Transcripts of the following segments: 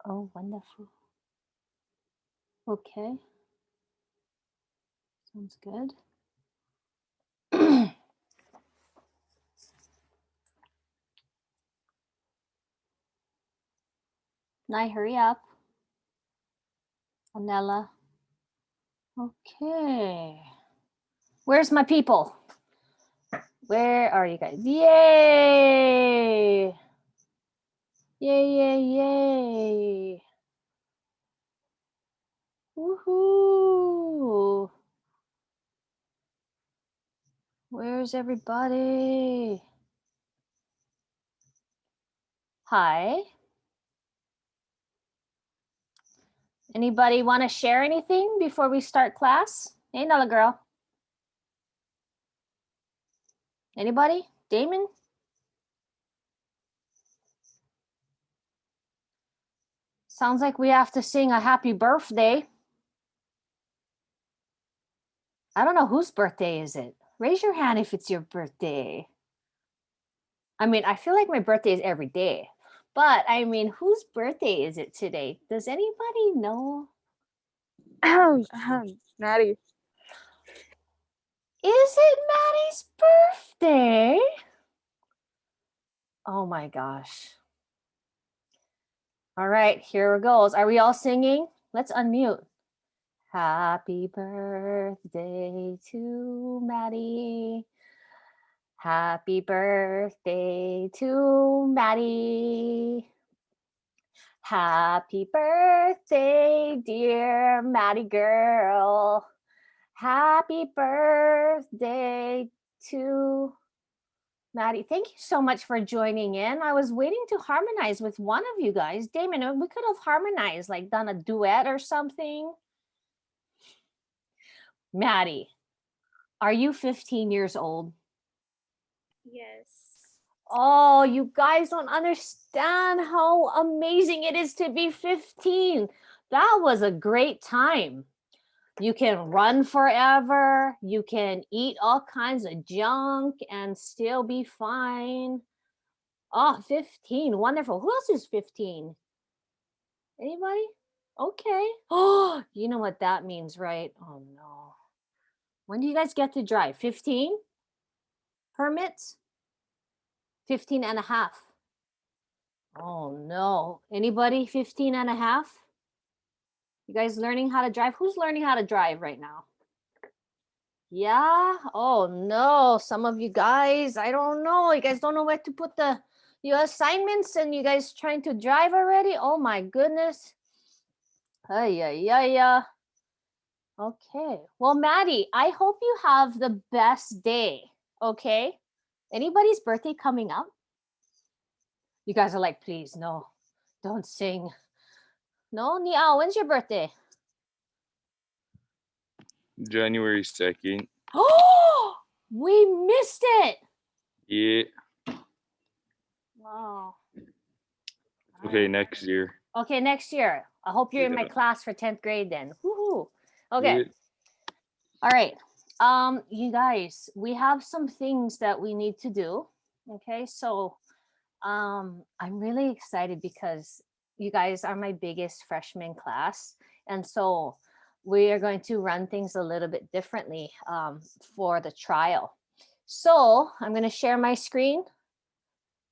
Oh, wonderful. Okay. Sounds good. Nye, hurry up. Anella. Okay. Where's my people? Where are you guys? Yay! Yay, yay, yay. Woohoo! Where's everybody? Hi. Anybody want to share anything before we start class? Hey, Nella girl. Anybody? Damon? Sounds like we have to sing a happy birthday. I don't know whose birthday is it. Raise your hand if it's your birthday. I mean, I feel like my birthday is every day. But I mean, whose birthday is it today? Does anybody know? Maddie. Is it Maddie's birthday? Oh my gosh. All right, here it goes. Are we all singing? Let's unmute. Happy birthday to Maddie. Happy birthday to Maddie. Happy birthday, dear Maddie girl. Happy birthday to Maddie. Thank you so much for joining in. I was waiting to harmonize with one of you guys. Damon, we could have harmonized, like done a duet or something. Maddie, are you 15 years old? Yes. Oh, you guys don't understand how amazing it is to be 15. That was a great time. You can run forever. You can eat all kinds of junk and still be fine. Oh, 15. Wonderful. Who else is 15? Anybody? Okay. Oh, you know what that means, right? Oh, no. When do you guys get to drive? 15? Permits? 15 and a half. Oh, no. Anybody 15 and a half? You guys learning how to drive? Who's learning how to drive right now? Yeah. Oh no, some of you guys, I don't know. You guys don't know where to put your assignments, and you guys trying to drive already? Oh my goodness. Yeah. Okay. Well, Maddie, I hope you have the best day. Okay. Anybody's birthday coming up? You guys are like, please, no, don't sing. No, Nia, when's your birthday? January 2nd. Oh, we missed it. Yeah. Wow. Okay, next year. Okay, next year. I hope you're in my Yeah. class for 10th grade then. Woohoo. Okay. Yeah. All right. You guys, we have some things that we need to do. Okay, so I'm really excited because you guys are my biggest freshman class. And so we are going to run things a little bit differently for the trial. So I'm going to share my screen.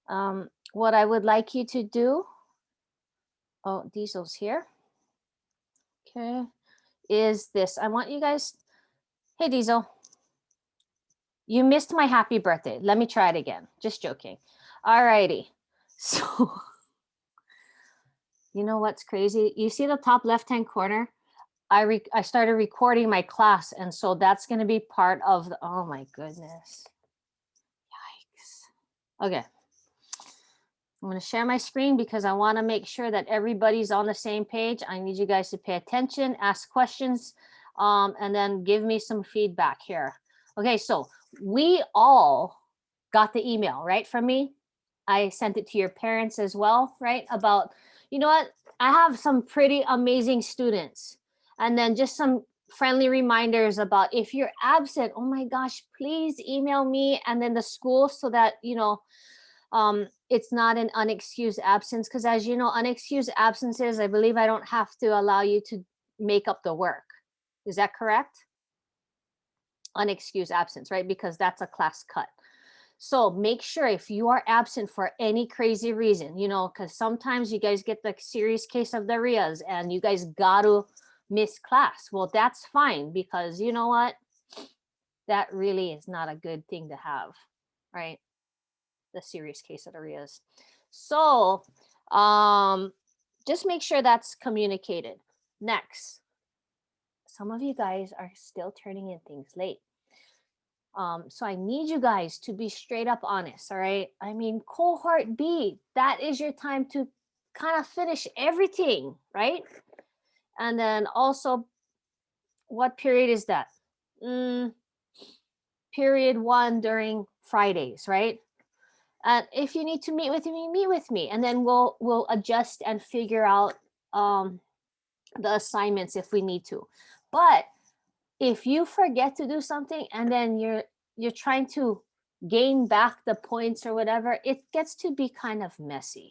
What I would like you to do, oh, Diesel's here. Okay, is this. I want you guys, hey, Diesel, you missed my happy birthday. Let me try it again. Just joking. All righty. So, you know what's crazy? You see the top left-hand corner? I started recording my class, and so that's going to be part of the, oh my goodness. Yikes. Okay. I'm going to share my screen because I want to make sure that everybody's on the same page. I need you guys to pay attention, ask questions, and then give me some feedback here. Okay, so we all got the email, right, from me. I sent it to your parents as well, right? About, you know what? I have some pretty amazing students. And then just some friendly reminders about if you're absent, oh my gosh, please email me and then the school so that, it's not an unexcused absence, because as you know, unexcused absences, I believe I don't have to allow you to make up the work. Is that correct? Unexcused absence, right? Because that's a class cut. So make sure if you are absent for any crazy reason, you know, because sometimes you guys get the serious case of diarrheas and you guys got to miss class. Well, that's fine, because you know what? That really is not a good thing to have, right? The serious case of diarrheas. So just make sure that's communicated. Next, some of you guys are still turning in things late. So I need you guys to be straight up honest, all right? I mean, cohort B, that is your time to kind of finish everything, right? And then also, what period is that? Period 1 during Fridays, right? And if you need to meet with me, meet with me, and then we'll adjust and figure out the assignments if we need to. But if you forget to do something and then you're trying to gain back the points or whatever, it gets to be kind of messy.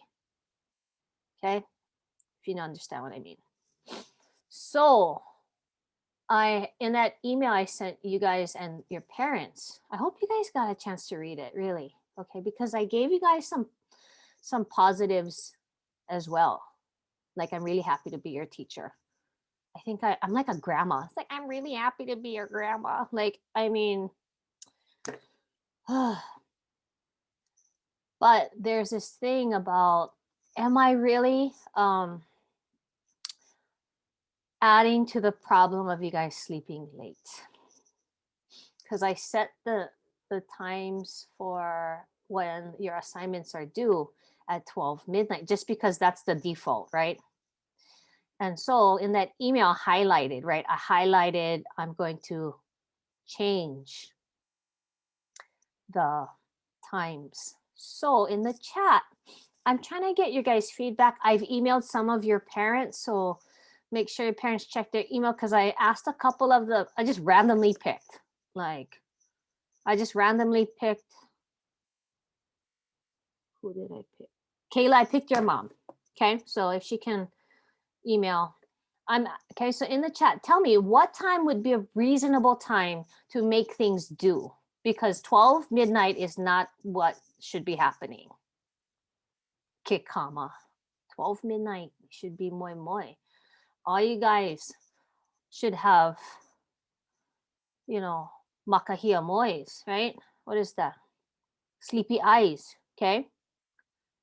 Okay? If you don't understand what I mean. So in that email I sent you guys and your parents, I hope you guys got a chance to read it, really. Okay, because I gave you guys some positives as well. Like, I'm really happy to be your teacher. I think I'm like a grandma. It's like, I'm really happy to be your grandma. Like, I mean, but there's this thing about, am I really adding to the problem of you guys sleeping late? Because I set the times for when your assignments are due at 12 midnight, just because that's the default, right? And so in that email highlighted, right? I highlighted, I'm going to change the times. So in the chat, I'm trying to get your guys' feedback. I've emailed some of your parents, so make sure your parents check their email, because I asked a couple of I just randomly picked. Who did I pick? Kayla, I picked your mom. Okay, so if she can email. Okay, so in the chat, tell me what time would be a reasonable time to make things due, because 12 midnight is not what should be happening. Okay, comma. 12 midnight should be moi moi. All you guys should have, makahia mois, right? What is that? Sleepy eyes, okay?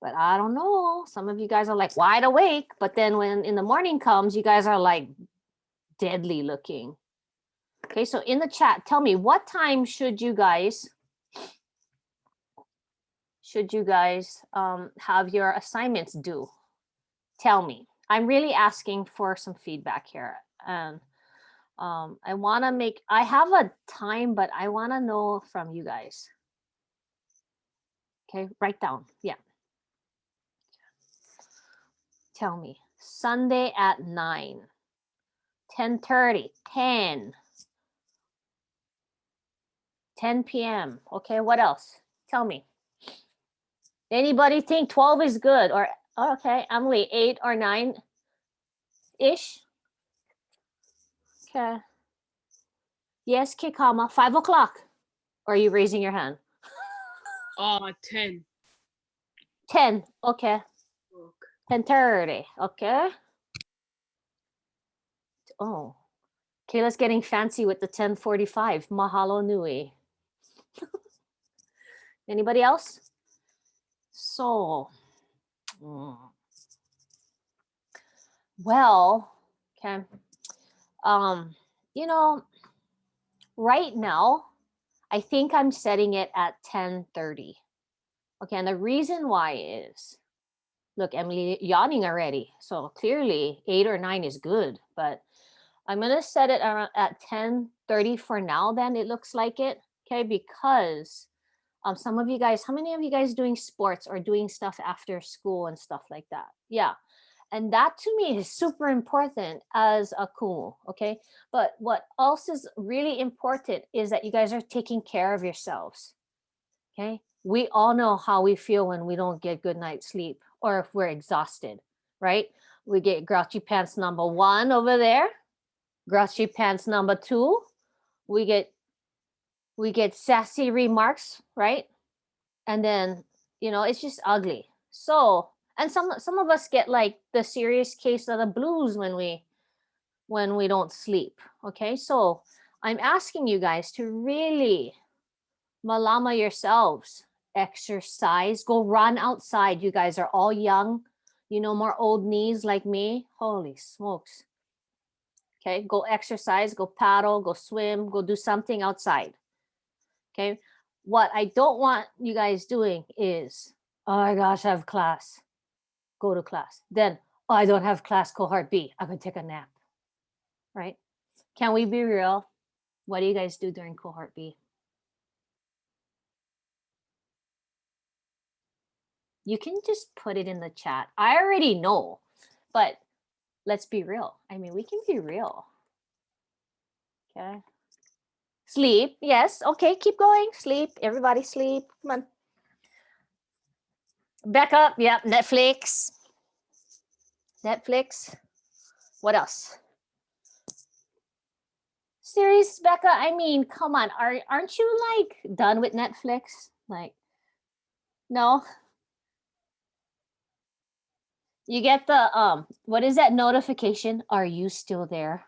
But I don't know. Some of you guys are like wide awake, but then when in the morning comes, you guys are like deadly looking. Okay, so in the chat, tell me, what time should you guys have your assignments due? Tell me. I'm really asking for some feedback here. And I have a time, but I want to know from you guys. Okay, write down. Yeah. Tell me. Sunday at 9, 10:30, 10 p.m. Okay, what else? Tell me. Anybody think 12 is good? Or, okay, Emily, 8 or 9-ish? Okay. Yes, Kikama, 5 o'clock. Or are you raising your hand? 10. 10, okay. 10:30, okay. Oh, Kayla's getting fancy with the 10:45. Mahalo nui. Anybody else? So, well, okay. Right now, I think I'm setting it at 10:30. Okay, and the reason why is, look, Emily yawning already. So clearly 8 or 9 is good, but I'm gonna set it around at 10:30 for now. Then it looks like it, okay? Because some of you guys, how many of you guys doing sports or doing stuff after school and stuff like that? Yeah, and that to me is super important as a kumu, okay? But what else is really important is that you guys are taking care of yourselves. Okay. We all know how we feel when we don't get good night's sleep or if we're exhausted, right? We get grouchy pants number 1 over there, grouchy pants number 2. We get sassy remarks, right? And then, it's just ugly. So, and some of us get like the serious case of the blues when we don't sleep. Okay? So, I'm asking you guys to really malama yourselves, exercise, go run outside. You guys are all young, more old knees like me. Holy smokes. Okay, go exercise, go paddle, go swim, go do something outside. Okay, what I don't want you guys doing is, oh my gosh, I have class. Go to class. Then, oh, I don't have class, cohort B. I'm gonna take a nap. Right? Can we be real? What do you guys do during cohort B? You can just put it in the chat. I already know, but let's be real. I mean, we can be real. Okay. Sleep. Yes. Okay. Keep going. Sleep. Everybody sleep. Come on. Back up. Yep. Netflix. Netflix. What else? Series, Becca. I mean, come on. Aren't you like done with Netflix? Like, no. You get the what is that notification? Are you still there?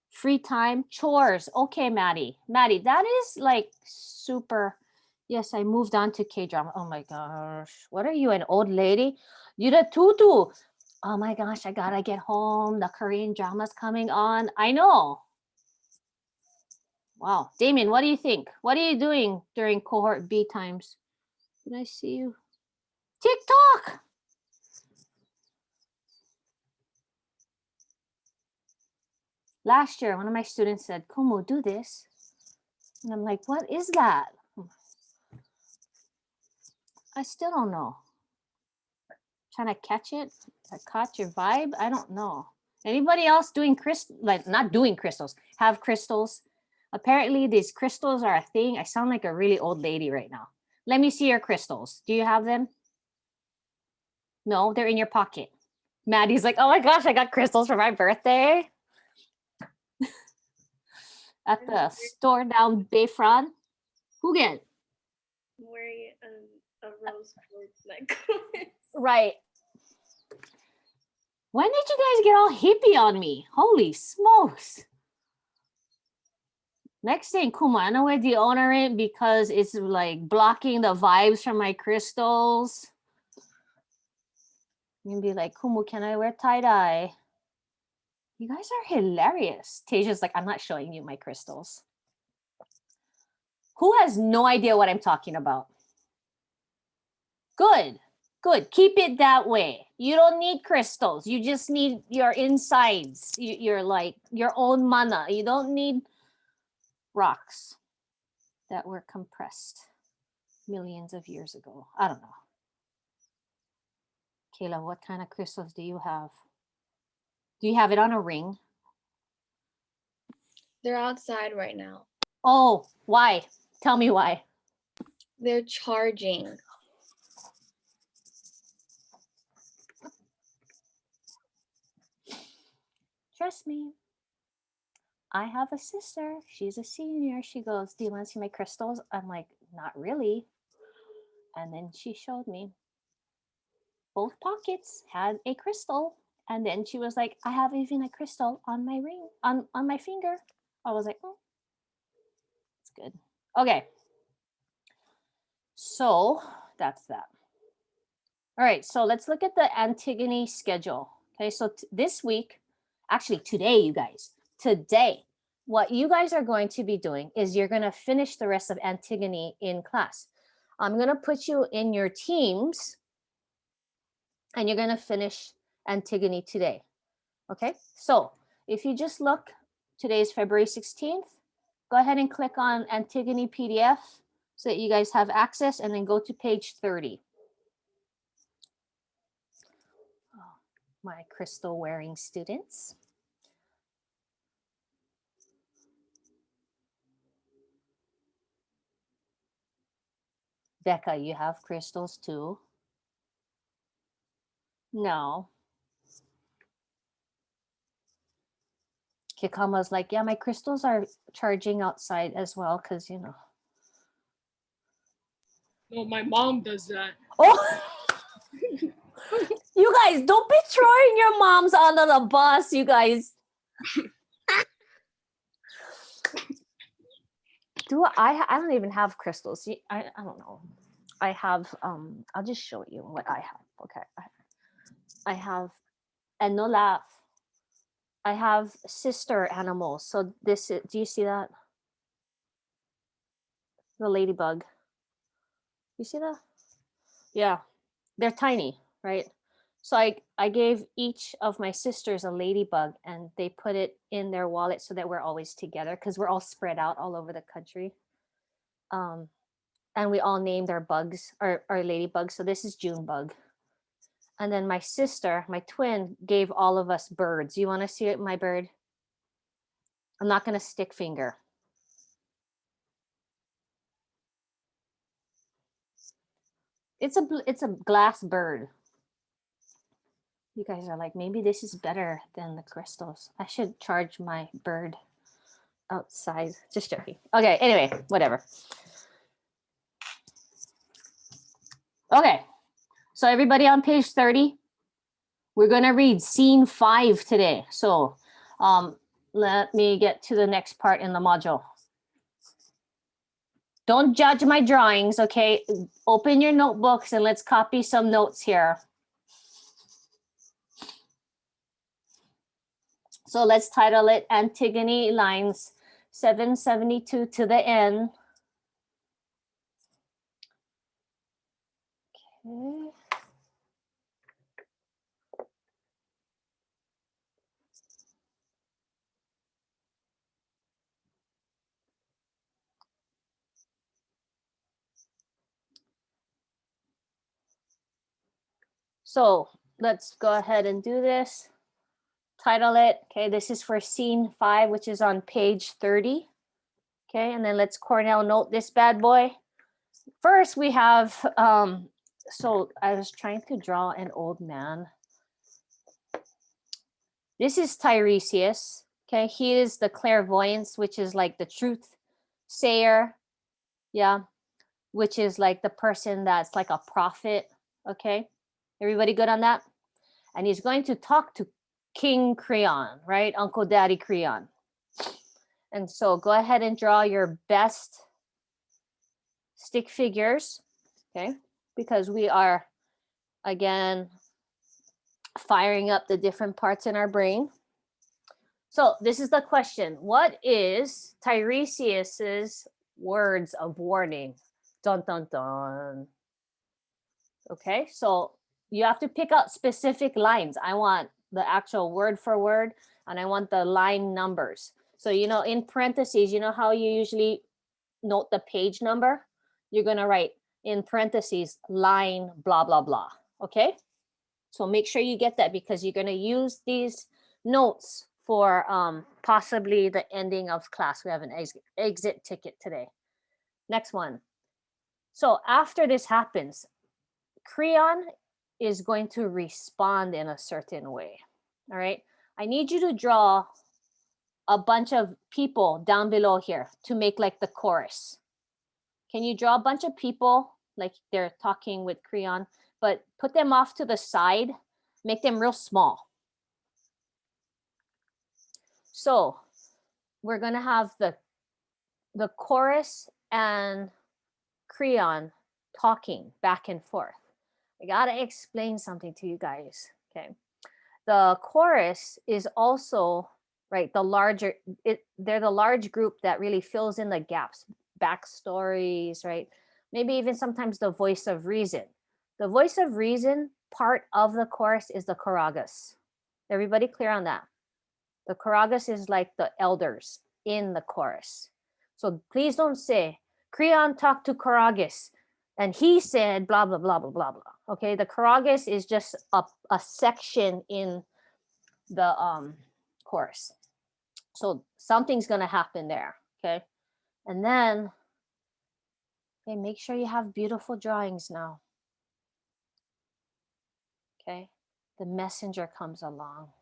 Free time, chores. Okay, Maddie. Maddie, that is like super. Yes, I moved on to K drama. Oh my gosh. What are you, an old lady? You the tutu. Oh my gosh, I gotta get home. The Korean drama's coming on. I know. Wow. Damien, what do you think? What are you doing during cohort B times? Did I see you? TikTok. Last year, one of my students said, Kumu, do this. And I'm like, what is that? I still don't know. Trying to catch it? I caught your vibe? I don't know. Anybody else doing like not doing crystals, have crystals? Apparently these crystals are a thing. I sound like a really old lady right now. Let me see your crystals. Do you have them? No, they're in your pocket. Maddie's like, oh my gosh, I got crystals for my birthday. At the store down Bayfront. Who get? I'm wearing a rose quartz necklace. Right. When did you guys get all hippie on me? Holy smokes. Next thing, Kuma, I know we're deodorant because it's like blocking the vibes from my crystals. You can be like, Kumu, can I wear tie-dye? You guys are hilarious. Tasia's like, I'm not showing you my crystals. Who has no idea what I'm talking about? Good. Good. Keep it that way. You don't need crystals. You just need your insides. You're like your own mana. You don't need rocks that were compressed millions of years ago. I don't know. Kayla, what kind of crystals do you have? Do you have it on a ring? They're outside right now. Oh, why? Tell me why. They're charging. Trust me. I have a sister. She's a senior. She goes, do you want to see my crystals? I'm like, not really. And then she showed me. Both pockets had a crystal. And then she was like, I have even a crystal on my ring, on my finger. I was like, oh, that's good. Okay. So that's that. All right. So let's look at the Antigone schedule. Okay. So this week, actually today, you guys, today, what you guys are going to be doing is you're going to finish the rest of Antigone in class. I'm going to put you in your teams and you're going to finish Antigone today. Okay, so if you just look, today is February 16th. Go ahead and click on Antigone PDF so that you guys have access and then go to page 30. Oh, my crystal wearing students. Becca, you have crystals too? No. Kikama's like, yeah, my crystals are charging outside as well because, you know. No, my mom does that. Oh, you guys, don't be throwing your moms under the bus, you guys. I don't even have crystals. I don't know. I have I'll just show you what I have. Okay. I have, and no laugh. I have sister animals. So this is, do you see that? The ladybug. You see that? Yeah. They're tiny, right? So I gave each of my sisters a ladybug and they put it in their wallet so that we're always together because we're all spread out all over the country. And we all named our bugs, our ladybugs. So this is Junebug. And then my sister, my twin, gave all of us birds. You want to see my bird? I'm not going to stick finger. It's a glass bird. You guys are like, maybe this is better than the crystals. I should charge my bird outside. Just joking. Okay, anyway, whatever. Okay, so everybody on page 30, we're going to read scene 5 today. So let me get to the next part in the module. Don't judge my drawings, okay? Open your notebooks and let's copy some notes here. So let's title it Antigone lines 772 to the end. Okay. So let's go ahead and do this. Title it. Okay, this is for scene 5, which is on page 30. Okay, and then let's Cornell note this bad boy. First, we have, so I was trying to draw an old man. This is Tiresias. Okay, he is the clairvoyance, which is like the truth sayer. Yeah, which is like the person that's like a prophet. Okay, everybody good on that? And he's going to talk to King Creon, right? Uncle Daddy Creon. And so go ahead and draw your best stick figures, okay? Because we are, again, firing up the different parts in our brain. So this is the question. What is Tiresias's words of warning? Dun, dun, dun. Okay, so you have to pick out specific lines. I want the actual word for word, and I want the line numbers. So, you know, in parentheses, you know how you usually note the page number? You're going to write in parentheses, line, blah, blah, blah. Okay? So make sure you get that because you're going to use these notes for possibly the ending of class. We have an exit ticket today. Next one. So after this happens, Creon is going to respond in a certain way. All right. I need you to draw a bunch of people down below here to make like the chorus. Can you draw a bunch of people like they're talking with Creon, but put them off to the side, make them real small. So we're going to have the chorus and Creon talking back and forth. I got to explain something to you guys. Okay. The chorus is also, right, the larger, they're the large group that really fills in the gaps, backstories, right? Maybe even sometimes the voice of reason. The voice of reason part of the chorus is the choragus. Everybody clear on that? The choragus is like the elders in the chorus. So please don't say, Creon talked to choragus and he said blah, blah, blah, blah, blah, blah. Okay, the choragus is just a section in the chorus. So something's going to happen there. Okay, and then Okay, make sure you have beautiful drawings now. Okay, the messenger comes along.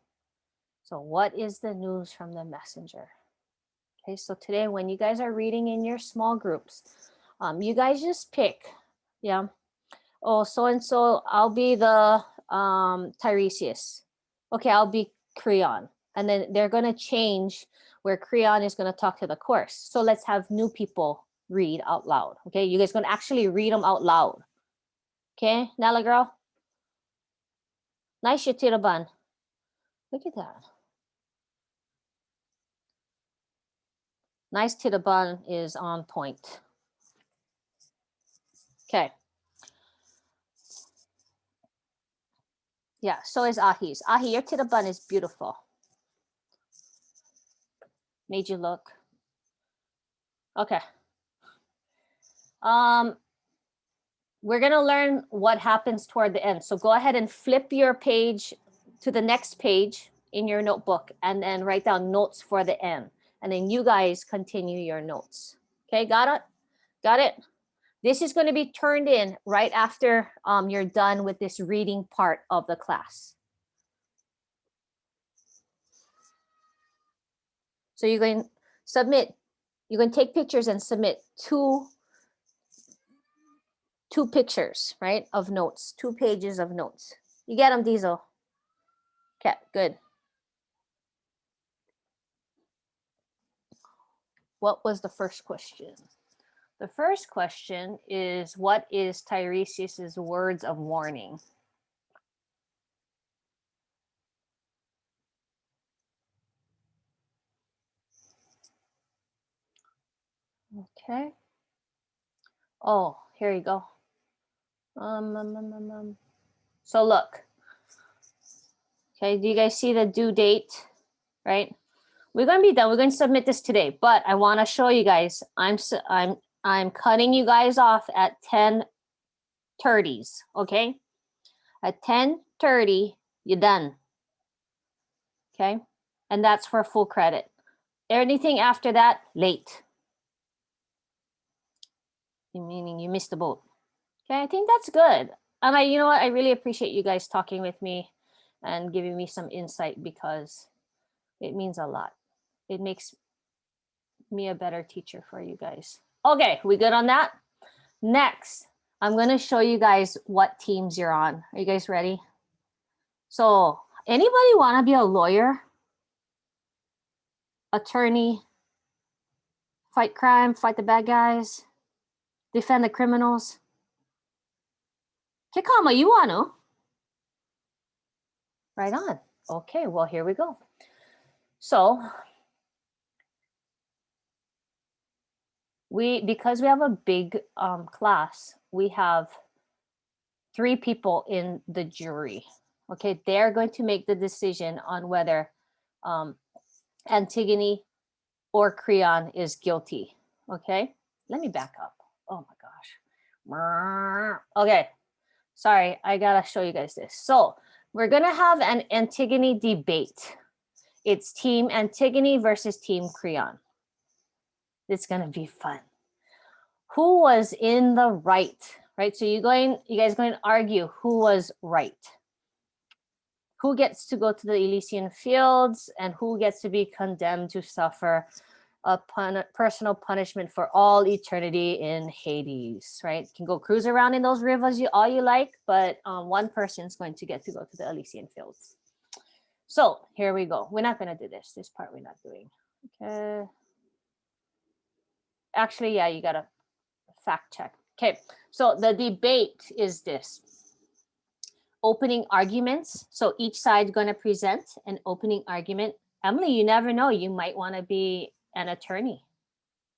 So what is the news from the messenger? Okay, so today when you guys are reading in your small groups, you guys just pick, yeah. Oh, so-and-so, I'll be the Tiresias. Okay, I'll be Creon. And then they're gonna change where Creon is gonna talk to the course. So let's have new people read out loud. Okay, you guys gonna actually read them out loud. Okay, Nala girl. Nice, Tiraban. Look at that. Nice Tiraban is on point. Okay. Yeah, so is Ahi's. Ahi, your Tiraban is beautiful. Made you look. Okay. We're gonna learn what happens toward the end. So go ahead and flip your page to the next page in your notebook and then write down notes for the end. And then you guys continue your notes. Okay, got it? Got it? This is gonna be turned in right after you're done with this reading part of the class. So you're going to submit, you're going to take pictures and submit two pictures, right, of notes, 2 pages of notes. You get them, Diesel? Okay, good. What was the first question? The first question is, what is Tiresias's words of warning? Okay. Oh, here you go. So look. Okay, do you guys see the due date? Right? We're gonna be done. We're gonna submit this today, but I want to show you guys. I'm cutting you guys off at 10:30s. Okay, at 10:30, you're done. Okay, and that's for full credit. Anything after that, late. Meaning you missed the boat. Okay, I think that's good. And you know what? I really appreciate you guys talking with me and giving me some insight because it means a lot. It makes me a better teacher for you guys. Okay, we good on that? Next, I'm gonna show you guys what teams you're on. Are you guys ready? So, anybody wanna be a lawyer? Attorney? Fight crime, fight the bad guys? Defend the criminals? Kikama, you wanna? Right on. Okay, well, here we go. So, because we have a big class, we have 3 people in the jury. Okay, they're going to make the decision on whether Antigone or Creon is guilty. Okay, let me back up. Oh my gosh. Okay, sorry, I gotta show you guys this. So we're gonna have an Antigone debate. It's team Antigone versus team Creon. It's gonna be fun. Who was in the right? Right. So you guys going to argue who was right. Who gets to go to the Elysian fields and who gets to be condemned to suffer a personal punishment for all eternity in Hades, right? You can go cruise around in those rivers all you like, but one person's going to get to go to the Elysian fields. So here we go. We're not going to do this. This part we're not doing. Okay. Actually, yeah, you got to fact check. Okay, so the debate is this. Opening arguments. So each side going to present an opening argument. Emily, you never know. You might want to be an attorney.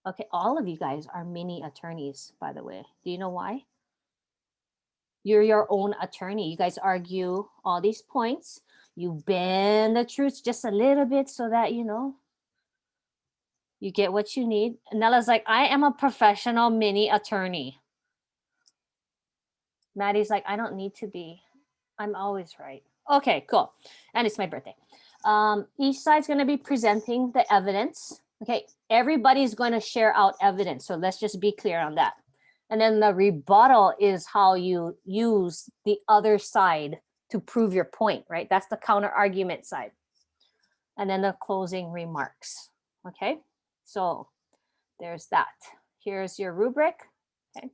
Okay, all of you guys are mini attorneys, by the way. Do you know why? You're your own attorney. You guys argue all these points. You bend the truth just a little bit so that, you know, you get what you need. And Nella's like, I am a professional mini attorney. Maddie's like, I don't need to be. I'm always right. Okay, cool. And it's my birthday. Each side's going to be presenting the evidence. Okay, everybody's going to share out evidence. So let's just be clear on that. And then the rebuttal is how you use the other side to prove your point, right? That's the counter argument side. And then the closing remarks. Okay, so there's that. Here's your rubric. Okay,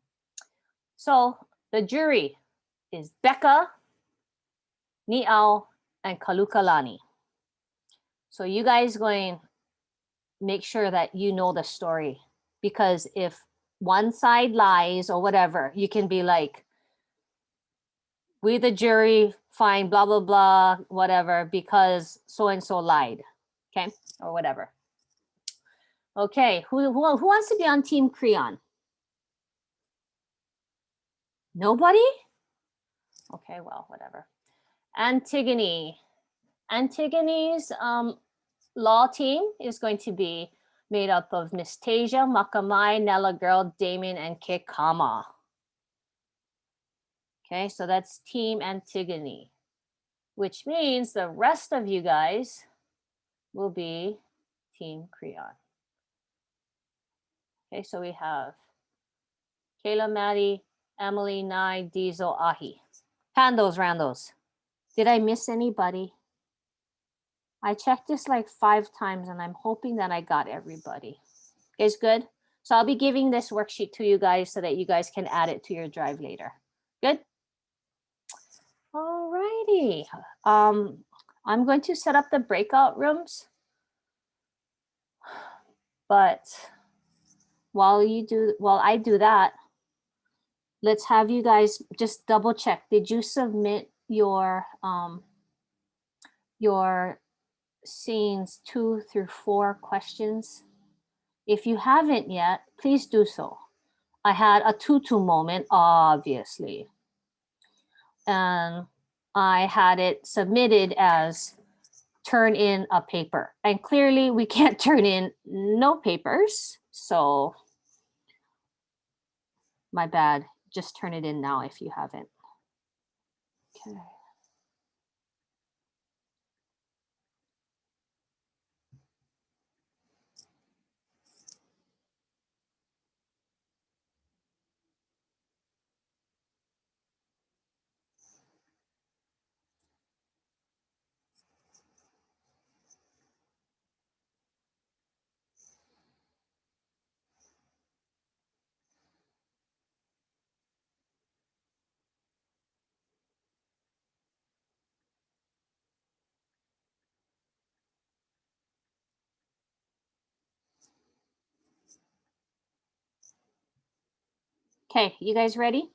so the jury is Becca, Niao, and Kalukalani. So you guys going make sure that you know the story, because if one side lies or whatever, you can be like, we the jury find blah blah blah whatever because so and so lied, okay, or whatever. Okay, who wants to be on Team Creon? Nobody? Okay, well, whatever. Antigone. Antigone's law team is going to be made up of Miss Tasia, Makamai, Nella Girl, Damien, and Kekama. Okay, so that's Team Antigone, which means the rest of you guys will be Team Creon. Okay, so we have Kayla, Maddie, Emily, Nye, Diesel, Ahi. Handos, randos. Did I miss anybody? I checked this like 5 times and I'm hoping that I got everybody. Guys, good? So I'll be giving this worksheet to you guys so that you guys can add it to your drive later. Good? All righty. I'm going to set up the breakout rooms. But while I do that, let's have you guys just double check. Did you submit your scenes 2 through 4 questions? If you haven't yet, please do so. I had a tutu moment, obviously. And I had it submitted as turn in a paper. And clearly we can't turn in no papers. So my bad. Just turn it in now if you haven't. Okay. Okay, you guys ready?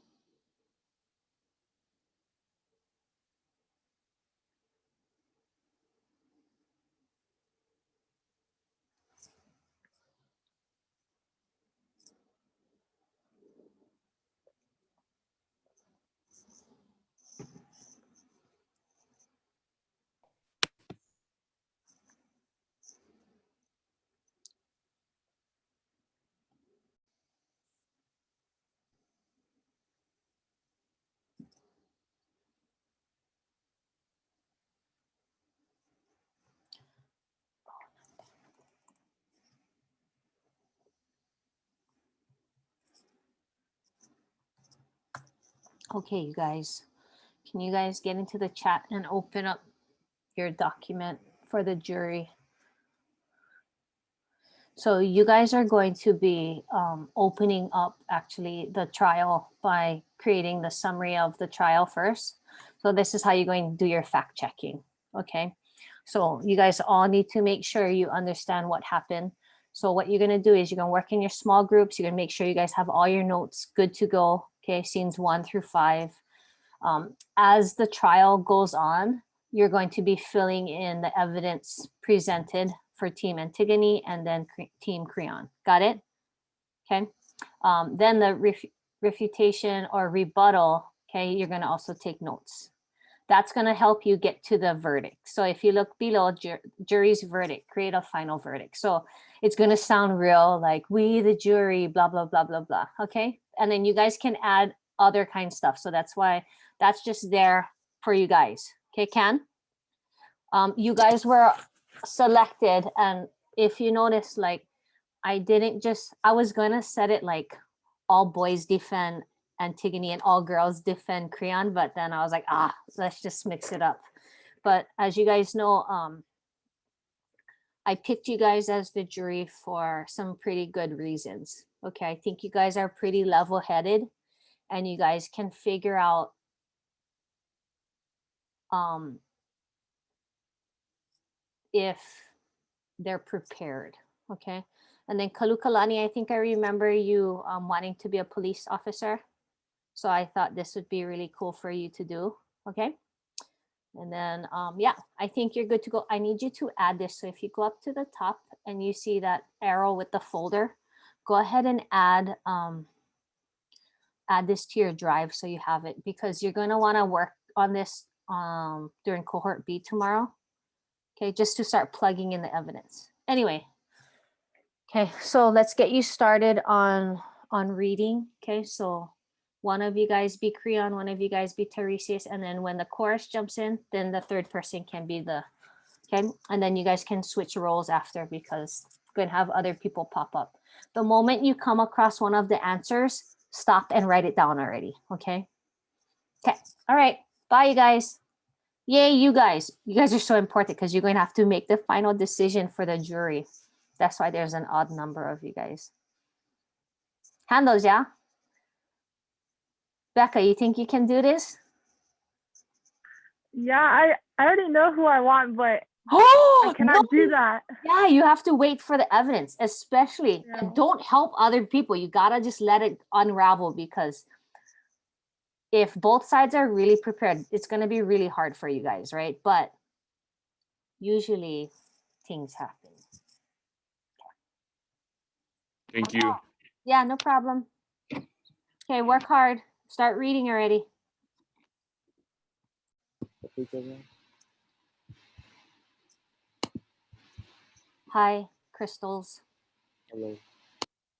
Okay, you guys, can you guys get into the chat and open up your document for the jury? So you guys are going to be opening up actually the trial by creating the summary of the trial first. So this is how you're going to do your fact checking, okay? So you guys all need to make sure you understand what happened. So what you're gonna do is you're gonna work in your small groups. You're gonna make sure you guys have all your notes good to go, okay? Scenes 1 through 5. As the trial goes on, you're going to be filling in the evidence presented for Team Antigone and then Team Creon. Got it? Okay. Then the refutation or rebuttal, okay, you're going to also take notes. That's going to help you get to the verdict. So if you look below jury's verdict, create a final verdict. So it's going to sound real like we, the jury, blah, blah, blah, blah, blah. Okay. And then you guys can add other kind of stuff. So that's why that's just there for you guys. Okay, Ken? You guys were selected. And if you notice, like, I was going to set it like all boys defend Antigone and all girls defend Creon, but then I was like, let's just mix it up. But as you guys know, I picked you guys as the jury for some pretty good reasons. Okay, I think you guys are pretty level-headed and you guys can figure out if they're prepared. Okay, and then Kalukalani, I think I remember you wanting to be a police officer. So I thought this would be really cool for you to do. Okay. And then, yeah, I think you're good to go. I need you to add this. So if you go up to the top and you see that arrow with the folder, go ahead and add this to your drive so you have it, because you're going to want to work on this during cohort B tomorrow. Okay, just to start plugging in the evidence. Anyway, okay, so let's get you started on reading. Okay, so one of you guys be Creon, one of you guys be Tiresias, and then when the chorus jumps in, then the third person can be the, okay? And then you guys can switch roles after, because we're gonna have other people pop up. The moment you come across one of the answers, stop and write it down already, okay? Okay, all right, bye you guys. Yay, you guys. You guys are so important because you're going to have to make the final decision for the jury. That's why there's an odd number of you guys. Handles, yeah? Becca, you think you can do this? Yeah, I already know who I want, but Oh, I cannot do that. Yeah, you have to wait for the evidence, especially. Yeah. And don't help other people. You got to just let it unravel, because if both sides are really prepared, it's going to be really hard for you guys, right? But usually things happen. Thank you. Yeah, no problem. Okay, work hard. Start reading already. Hi, crystals. Hello.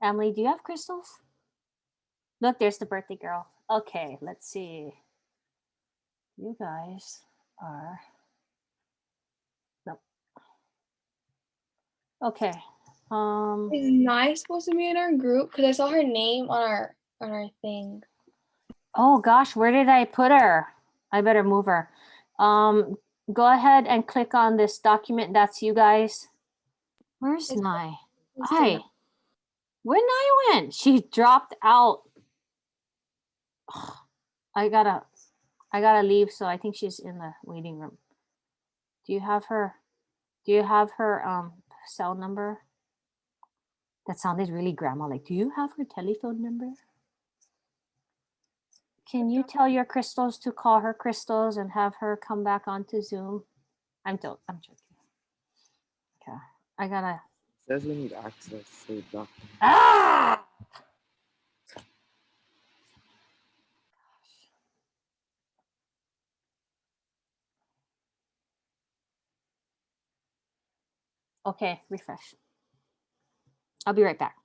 Emily, do you have crystals? Look, there's the birthday girl. Okay, let's see. You guys are... Nope. Okay. Is Nye supposed to be in our group? Because I saw her name on our thing. Oh gosh, where did I put her? I better move her. Go ahead and click on this document. That's you guys. Where's It's- Nye? Who's Hi. the- Where Nye went? She dropped out. I gotta leave, so I think she's in the waiting room. Do you have her cell number? That sounded really grandma like. Do you have her telephone number? Can you tell your crystals to call her crystals and have her come back onto Zoom? I'm joking. Okay. I gotta... Says we need access to document. Ah! Okay, refresh. I'll be right back.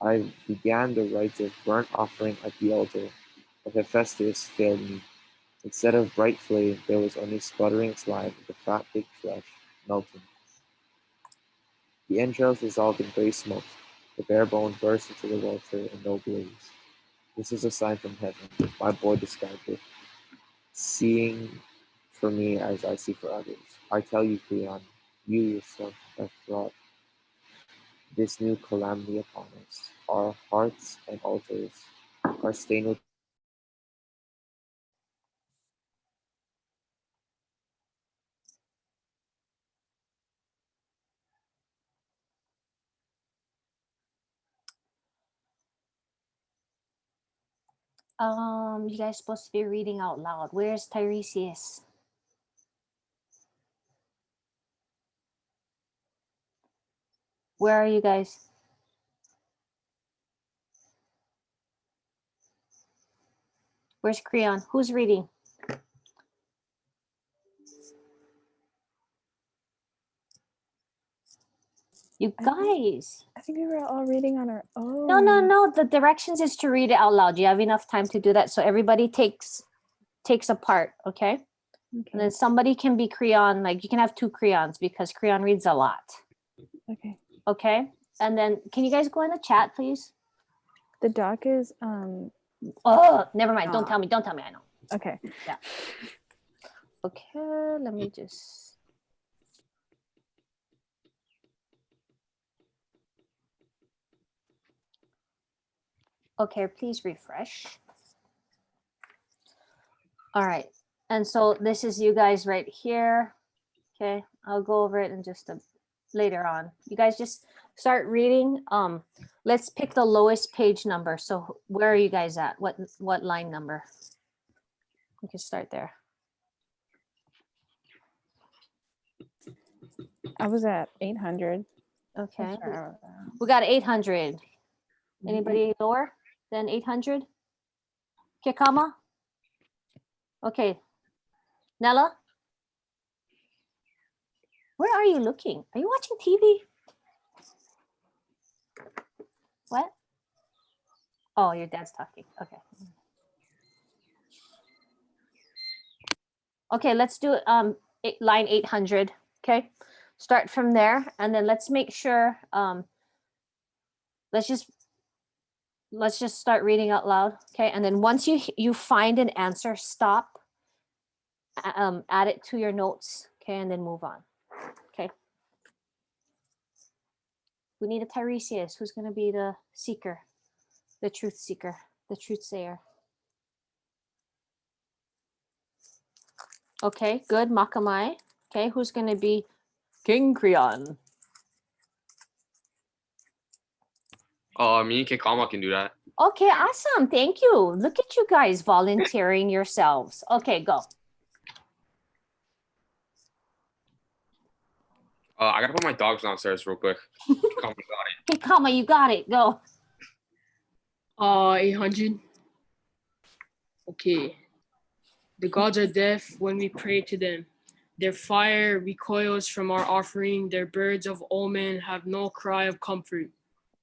I began the rites of burnt offering at the altar, but Hephaestus failed me. Instead of bright flame, there was only sputtering slime with the fat baked flesh melting. The entrails dissolved in gray smoke. The bare bone burst into the altar in no blaze. This is a sign from heaven. My boy described it. Seeing for me as I see for others. I tell you, Cleon, you yourself have brought this new calamity upon us. Our hearts and altars are stained with You guys supposed to be reading out loud. Where's Tiresias? Where are you guys? Where's Creon? Who's reading? You guys. I think we were all reading on our own. No. The directions is to read it out loud. You have enough time to do that. So everybody takes a part, okay? And then somebody can be Creon, like you can have 2 Creons because Creon reads a lot. Okay. Okay. And then can you guys go in the chat, please? The doc is Oh, never mind. Don't tell me. I know. okay. Yeah. Okay, let me just. Okay, please refresh. All right. And so this is you guys right here. Okay, I'll go over it in just later on. You guys just start reading. Let's pick the lowest page number. So where are you guys at? What line number? We can start there. I was at 800. Okay. That's where I was at. We got 800. Anybody lower than 800? Kikama? Okay. Nella? Where are you looking? Are you watching TV? What? Oh, your dad's talking. Okay. Okay, let's do line 800. Okay. Start from there and then let's make sure let's just start reading out loud. Okay. And then once you find an answer, stop, add it to your notes. Okay. And then move on. Okay. We need a Tiresias. Who's going to be the seeker, the truth seeker, the truth sayer? Okay, good. Makamai. Okay, who's going to be King Creon? Me and Kekama can do that. Okay, awesome. Thank you. Look at you guys volunteering yourselves. Okay, go. I gotta put my dogs downstairs real quick. Kekama got it. Hey, Kama, you got it. Go. 800. Okay. The gods are deaf when we pray to them. Their fire recoils from our offering. Their birds of omen have no cry of comfort,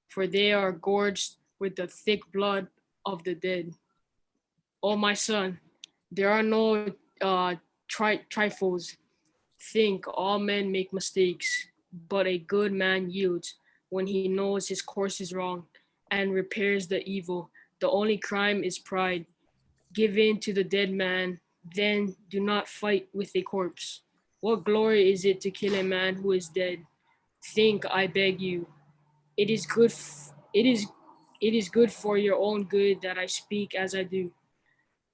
for they are gorged with the thick blood of the dead. Oh, my son, there are no trifles. Think all men make mistakes, but a good man yields when he knows his course is wrong and repairs the evil. The only crime is pride. Give in to the dead man, then do not fight with a corpse. What glory is it to kill a man who is dead? Think, I beg you. It is good. It is good for your own good that I speak as I do.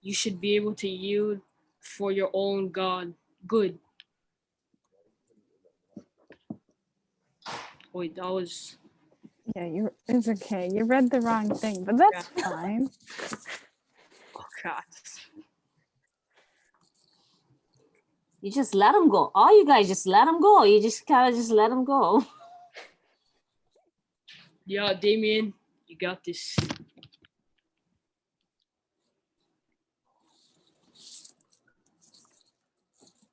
You should be able to yield for your own good. Wait, that was. Yeah, it's okay. You read the wrong thing, but that's fine. Oh God. You just let them go. All you guys just let them go. You just kind of just let them go. Yeah, Damien, you got this.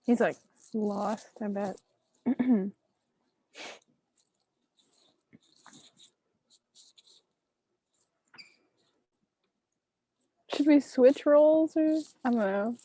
He's like lost, I bet. we switch roles or I don't know.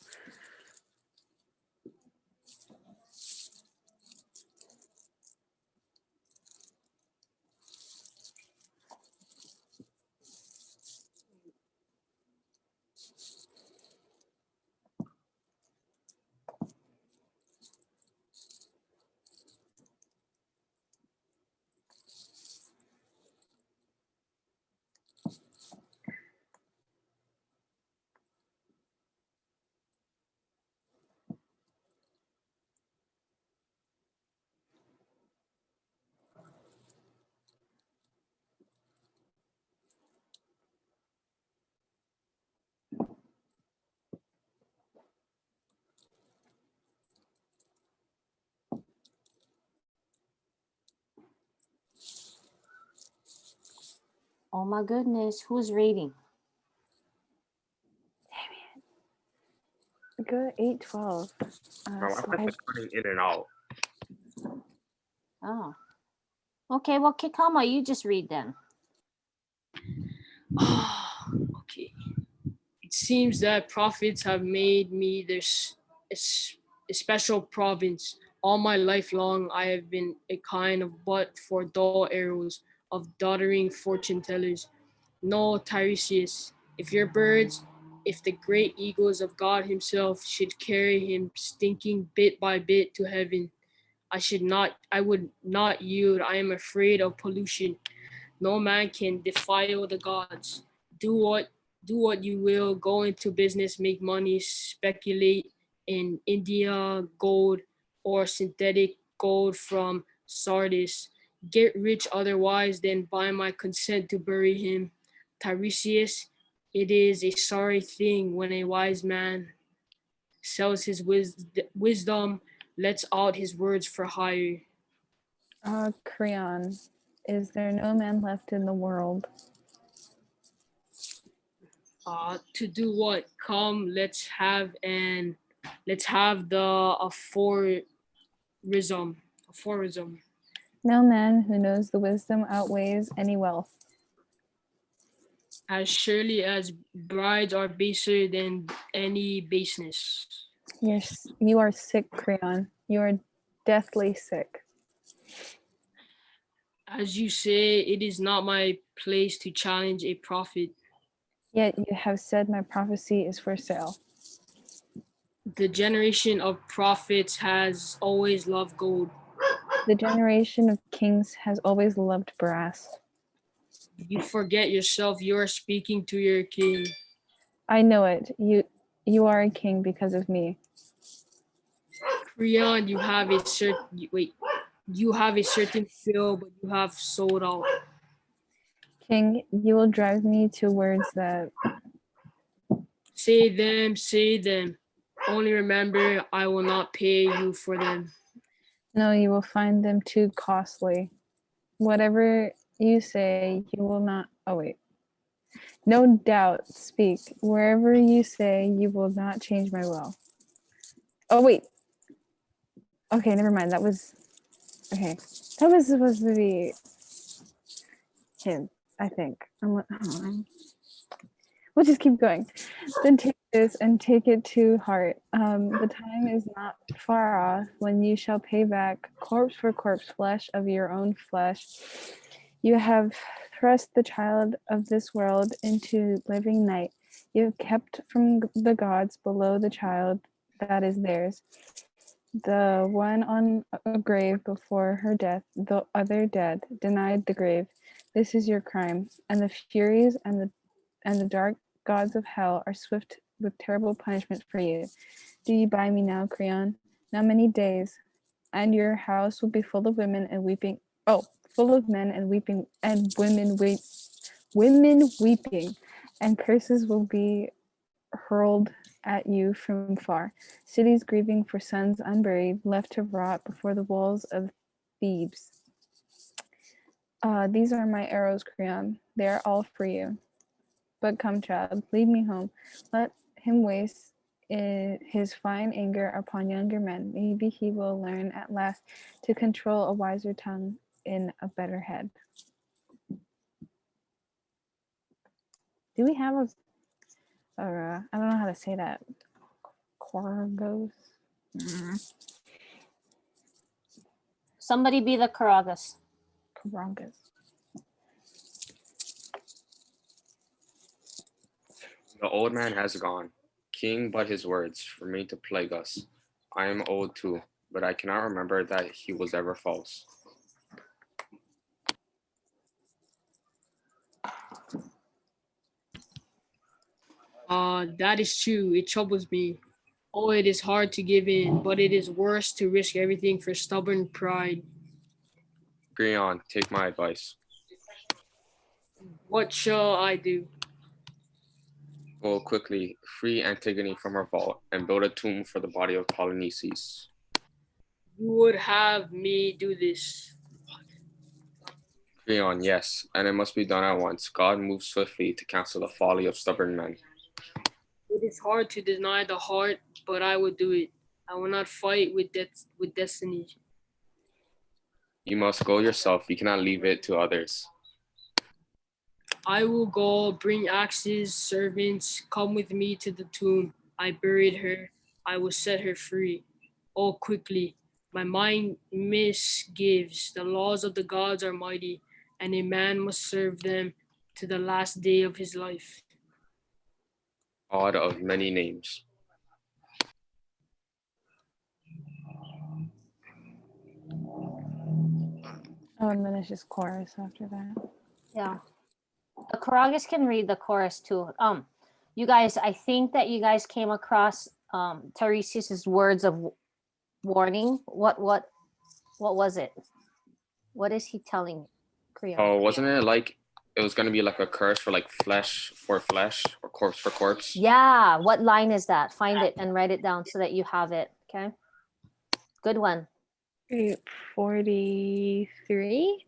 Oh my goodness, who's reading? Go to 812. Bro, I think it's running in and out. Oh. Okay, well, Kikama, you just read then. Okay. It seems that prophets have made me a special province. All my life long, I have been a kind of butt for dull arrows of doddering fortune tellers. No, Tiresias, if your birds, if the great eagles of God Himself should carry him stinking bit by bit to heaven, I would not yield. I am afraid of pollution. No man can defile the gods. Do what do what you will, go into business, make money, speculate in India gold or synthetic gold from Sardis. Get rich otherwise than by my consent to bury him. Tiresias, it is a sorry thing when a wise man sells his wisdom, lets out his words for hire. Creon, is there no man left in the world? To do what? Come, let's have the aphorism. No man who knows the wisdom outweighs any wealth. As surely as brides are baser than any baseness. You are sick, Creon. You are deathly sick. As you say, it is not my place to challenge a prophet. Yet you have said my prophecy is for sale. The generation of prophets has always loved gold. The generation of kings has always loved brass. You forget yourself, you are speaking to your king. I know it. You are a king because of me. Creon, you have a certain skill, but you have sold out. King, you will drive me to words that Say them. Only remember, I will not pay you for them. no, you will find them too costly. Whatever you say, you will not. Oh, wait. No doubt, speak. Wherever you say, you will not change my will. Oh, wait. Okay, never mind. That was. Okay. That was supposed to be him, I think. We'll just keep going. Then take this and take it to heart. The time is not far off when you shall pay back corpse for corpse, flesh of your own flesh. You have thrust the child of this world into living night. You have kept from the gods below the child that is theirs. The one on a grave before her death, the other dead, denied the grave. This is your crime, and the furies and the dark gods of hell are swift with terrible punishment for you. Do you buy me now, Creon? Not many days, and your house will be full of women and weeping. Oh, full of men and weeping, and women weeping, and curses will be hurled at you from far. Cities grieving for sons unburied, left to rot before the walls of Thebes. These are my arrows, Creon. They are all for you. But come, child, lead me home. Let him waste his fine anger upon younger men. Maybe he will learn at last to control a wiser tongue in a better head. Do we have or I don't know how to say that. Korogos. Somebody be the Karagas. Korogos. The old man has gone, king but his words, for me to plague us. I am old too, but I cannot remember that he was ever false. That is true. It troubles me. Oh, it is hard to give in, but it is worse to risk everything for stubborn pride. Creon, take my advice. What shall I do? Go quickly, free Antigone from her vault, and build a tomb for the body of Polynices. You would have me do this. Creon, yes, and it must be done at once. God moves swiftly to cancel the folly of stubborn men. It is hard to deny the heart, but I will do it. I will not fight with destiny. You must go yourself, you cannot leave it to others. I will go, bring axes, servants, come with me to the tomb. I buried her. I will set her free. Oh, quickly. My mind misgives. The laws of the gods are mighty, and a man must serve them to the last day of his life. God of many names. Oh, and then it's just chorus after that. Yeah. The Karagas can read the chorus too. You guys, I think that you guys came across Tiresias's words of warning. What was it? What is he telling Creon? Oh, wasn't it like it was going to be like a curse for like flesh for flesh or corpse for corpse? Yeah, what line is that? Find it and write it down so that you have it. Okay. Good one. 843.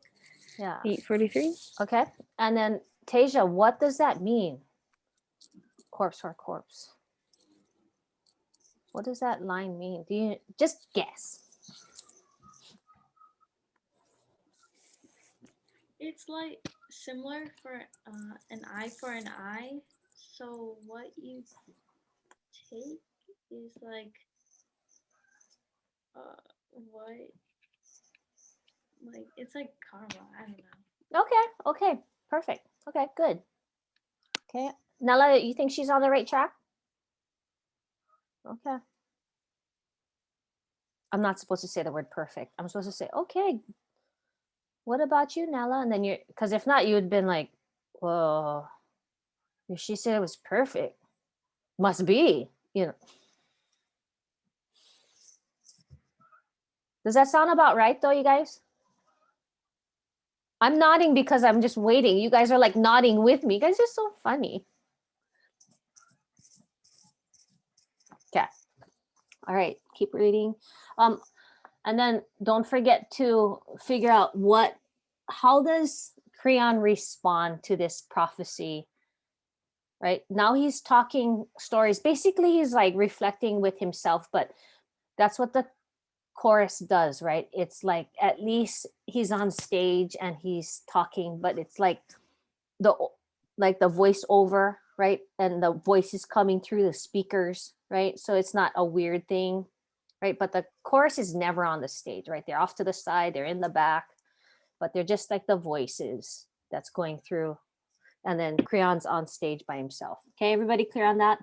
Yeah. 843. Okay. And then Tasia, what does that mean? Corpse for corpse. What does that line mean? Do you just guess? It's like similar for an eye for an eye. So what you take is like what like it's like karma. I don't know. Okay. Perfect. Okay, good. Okay. Nella, you think she's on the right track? Okay. I'm not supposed to say the word perfect. I'm supposed to say, okay, what about you, Nella? And then you're, because if not, you would have been like, whoa, if she said it was perfect, must be, you know. Does that sound about right though, you guys? I'm nodding because I'm just waiting. You guys are like nodding with me. You guys are so funny. Okay. All right, keep reading. And then don't forget to figure out how does Creon respond to this prophecy? Right now he's talking stories. Basically, he's like reflecting with himself, but that's what the chorus does, right? It's like at least he's on stage and he's talking, but it's like the voiceover, right? And the voice is coming through the speakers, right? So it's not a weird thing, right? But the chorus is never on the stage, right? They're off to the side, they're in the back, but they're just like the voices that's going through. And then Creon's on stage by himself. Okay, everybody clear on that?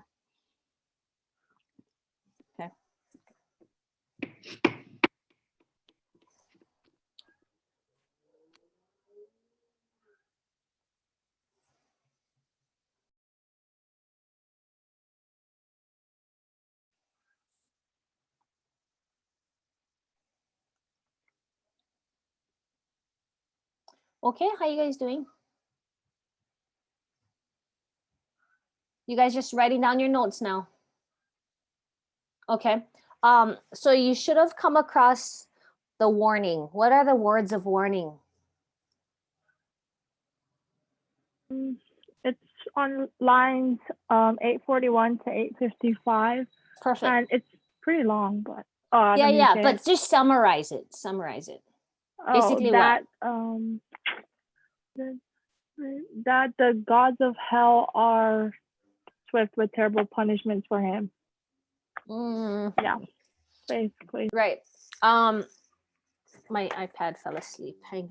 Okay. Okay, how you guys doing? You guys just writing down your notes now. Okay. So you should have come across the warning. What are the words of warning? It's on lines 841 to 855, Perfect. and it's pretty long, but Yeah, but just summarize it. Basically that the, that the gods of hell are swift with terrible punishments for him. Mm, Yeah, basically. right. My iPad fell asleep. Hang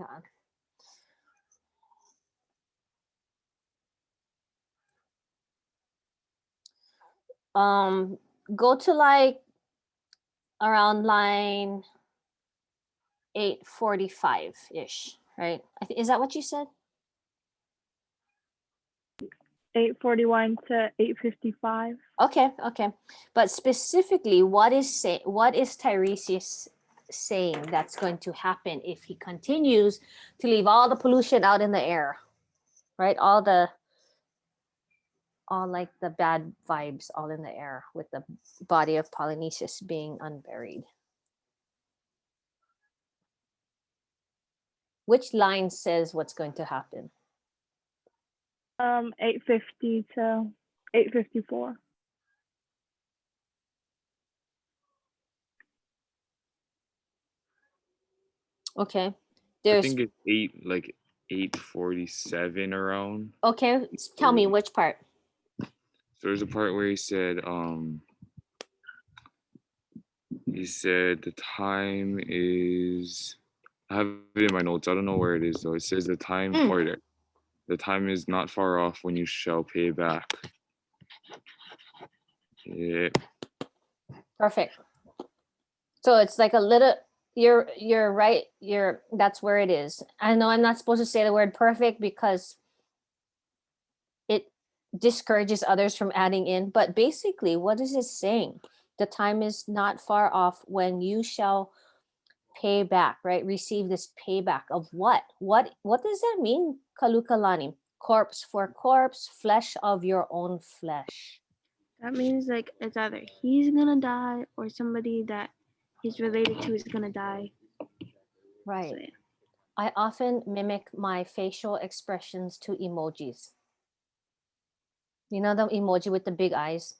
on. Go to like around line 845 ish, right? Is that what you said? 841 to 855. Okay. But specifically, what is Tiresias saying that's going to happen if he continues to leave all the pollution out in the air, right? All like the bad vibes all in the air with the body of Polynices being unburied. Which line says what's going to happen? 850 to 854. Okay. I There's think it's 847 around. okay. Tell me which part. So there's a part where he said the time is, I have it in my notes. I don't know where it is though. It says the time or the time is not far off when you shall pay back. Yeah. Perfect. So it's like a little. You're right. That's where it is. I know I'm not supposed to say the word perfect because it discourages others from adding in. But basically, what is it saying? The time is not far off when you shall pay back, right? Receive this payback of what? What does that mean, Kalukalani? Corpse for corpse, flesh of your own flesh. That means like it's either he's gonna die or somebody that he's related to is gonna die. Right. So, yeah. I often mimic my facial expressions to emojis. You know the emoji with the big eyes?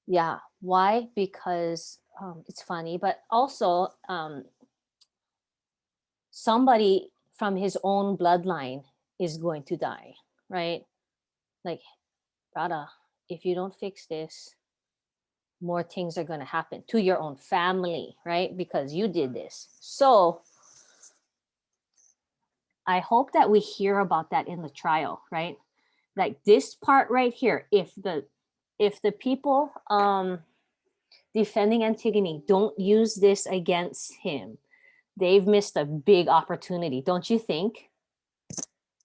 Yeah. Why? Because it's funny, but also somebody from his own bloodline is going to die, right? Like, brother, if you don't fix this, more things are going to happen to your own family, right? Because you did this. So I hope that we hear about that in the trial, right? Like this part right here, if the people defending Antigone don't use this against him, they've missed a big opportunity, don't you think?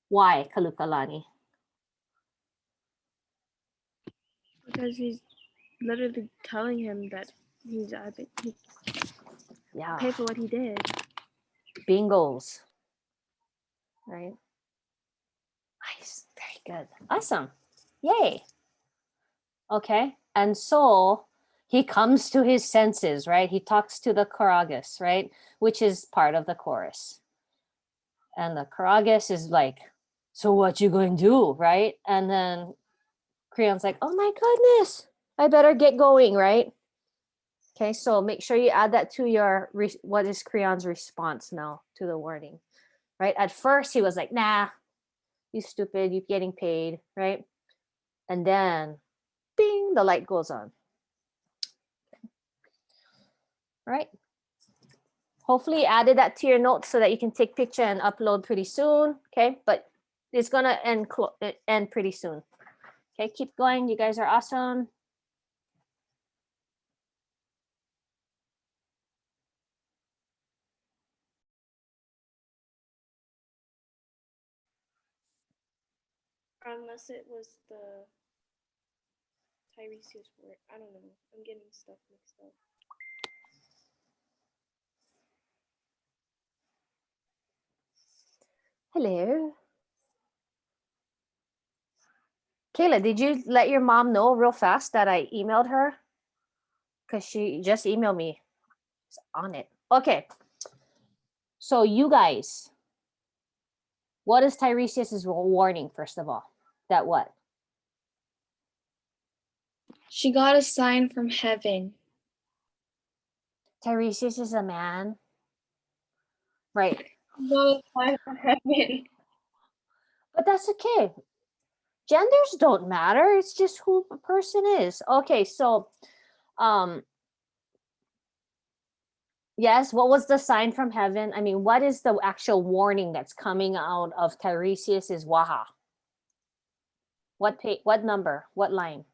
Why, Kalukalani? Because he's literally telling him that he's Yeah, pay for what he did. bingos, right? Nice, very good, awesome, yay. Okay, and so he comes to his senses, right? He talks to the choragus, right? Which is part of the chorus. And the choragus is like, so what you going to do, right? And then Creon's like, oh my goodness, I better get going, right? Okay, so make sure you add that to your, what is Creon's response now to the warning, right? At first he was like, nah, you stupid, you're getting paid, right? And then, bing, the light goes on. Right? Hopefully you added that to your notes so that you can take picture and upload pretty soon. Okay, but it's gonna end pretty soon. Okay, keep going. You guys are awesome. Unless it was the Tiresias word. I don't know. I'm getting stuff mixed up. Hello. Kayla, did you let your mom know real fast that I emailed her? Because she just emailed me. It's on it. Okay. So you guys, what is Tiresias' warning, first of all? That what? She got a sign from heaven. Tiresias is a man. Right. She got a sign from heaven. But that's okay. genders don't matter. It's just who a person is. Okay, so yes, what was the sign from heaven? I mean, what is the actual warning that's coming out of Tiresias's Waha? What number? What line?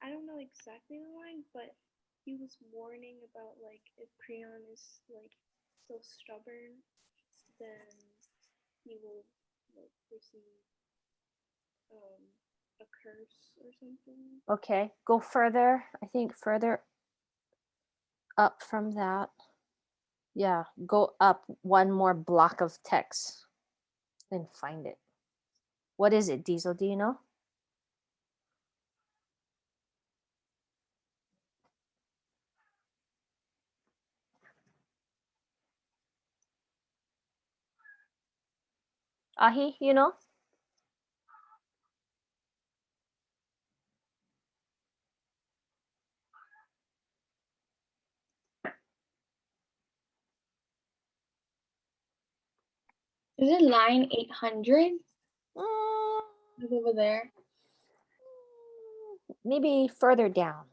I don't know exactly the line, but he was warning about like if Creon is like still stubborn, then he will like receive a curse or something. Okay, go further. I think further up from that. Yeah, go up one more block of text and find it. What is it, Diesel? Do you know? Ahi, you know? Is it line 800? Mm, Look over there. maybe further down.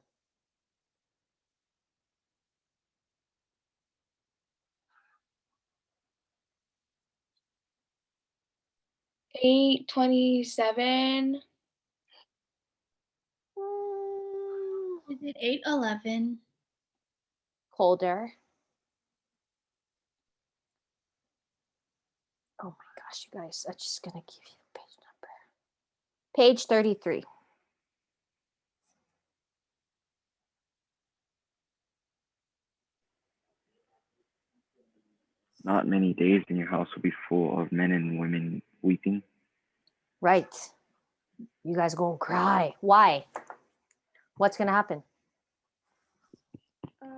$8.27. Is it 811? Colder. Oh my gosh, you guys, I'm just gonna give you the page number. Page 33. Not many days and your house will be full of men and women weeping. Right. You guys gonna cry. Why? What's gonna happen? On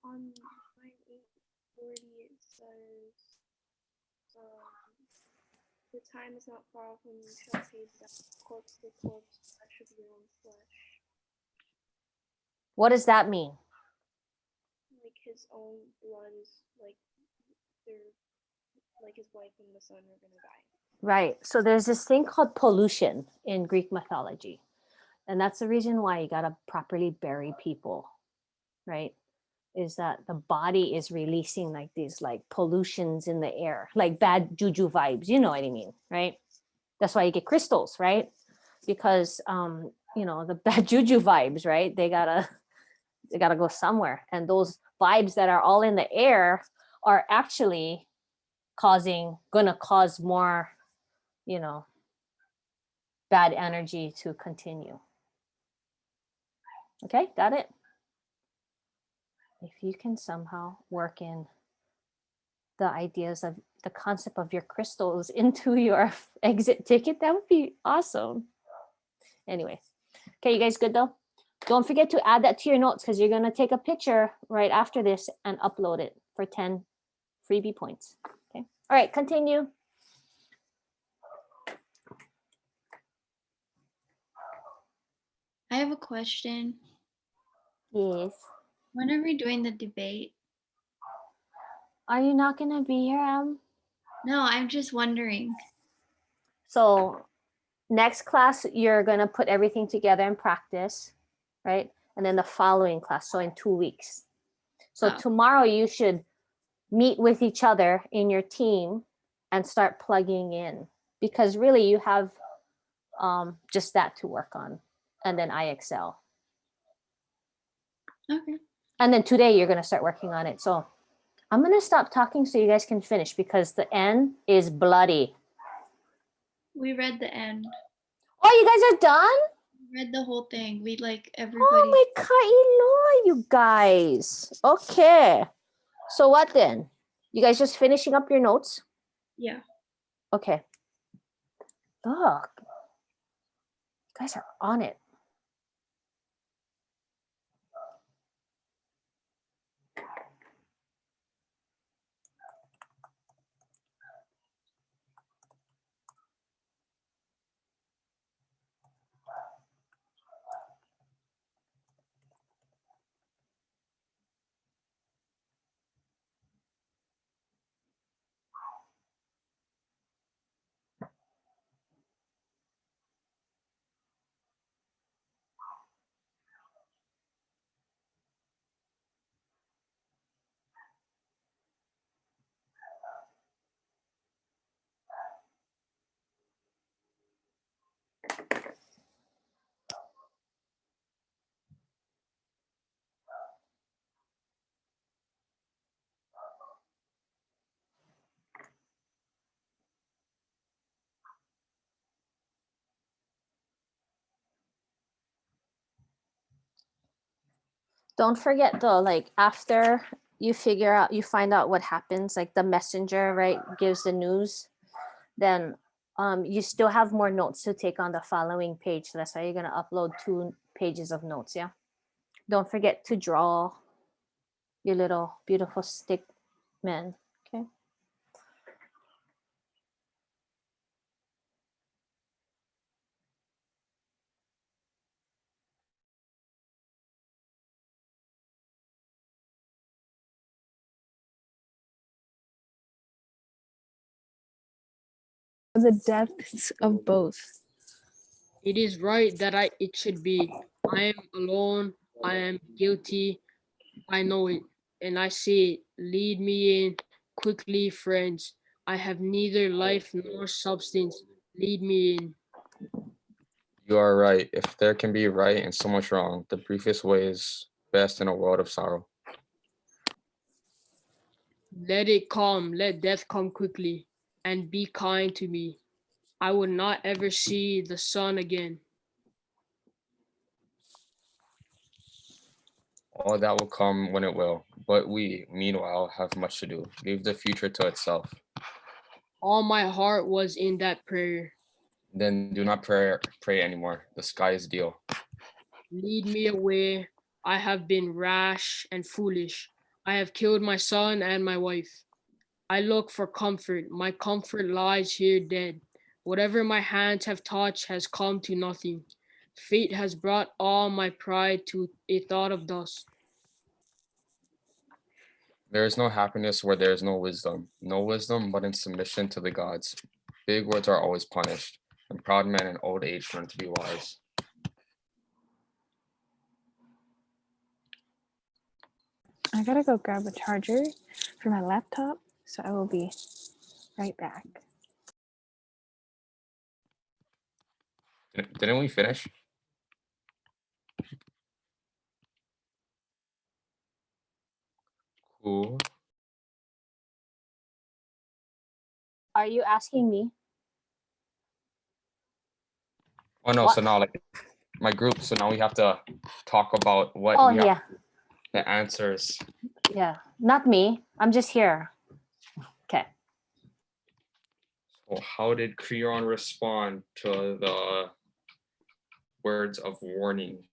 line 840 it says, the time is not far off when you shall pay back corpse for corpse, flesh of your own flesh. What does that mean? Like his own blood is like they're like his wife and the son are gonna die. Right. So there's this thing called pollution in Greek mythology. And that's the reason why you got to properly bury people, right? Is that the body is releasing like these like pollutions in the air, like bad juju vibes, you know what I mean, right? That's why you get crystals, right? Because you know, the bad juju vibes, right? They gotta go somewhere. And those vibes that are all in the air are actually gonna cause more, you know, bad energy to continue. Okay, got it? If you can somehow work in the ideas of the concept of your crystals into your exit ticket, that would be awesome. Anyway, okay, you guys good though? Don't forget to add that to your notes because you're going to take a picture right after this and upload it for 10 freebie points. Okay, all right, continue. I have a question. Yes. When are we doing the debate? Are you not going to be here, Em? No, I'm just wondering. So next class, you're going to put everything together and practice, right? And then the following class, so in 2 weeks. So tomorrow you should meet with each other in your team and start plugging in because really you have just that to work on. And then IXL. Okay. And then today you're going to start working on it. So I'm going to stop talking so you guys can finish because the end is bloody. We read the end. Oh, you guys are done? We read the whole thing. We like everybody. Oh my God, you guys. Okay. So what then? You guys just finishing up your notes? Yeah. Okay. Look. You guys are on it. Don't forget though, like after you find out what happens, like the messenger, right, gives the news, then you still have more notes to take on the following page. So that's why you're gonna upload 2 pages of notes, yeah? Don't forget to draw your little beautiful stick man, okay? The depths of both. It is right that it should be. I am alone. I am guilty. I know it. And I say it. Lead me in quickly, friends. I have neither life nor substance. Lead me in. You are right. If there can be right and so much wrong, the briefest way is best in a world of sorrow. Let it come. Let death come quickly. And be kind to me. I will not ever see the sun again. All that will come when it will. But we, meanwhile, have much to do. Leave the future to itself. All my heart was in that prayer. Then do not pray anymore. The sky is deal. Lead me away. I have been rash and foolish. I have killed my son and my wife. I look for comfort. My comfort lies here dead. Whatever my hands have touched has come to nothing. Fate has brought all my pride to a thought of dust. There is no happiness where there is no wisdom. No wisdom but in submission to the gods. Big words are always punished, and proud men in old age learn to be wise. I gotta go grab a charger for my laptop, so I will be right back. Didn't we finish? Cool. Are you asking me? Oh no, What? so now like my group, so now we have to talk about what Oh we have yeah, the answers. yeah. Not me. I'm just here. Okay. So how did Creon respond to the words of warning?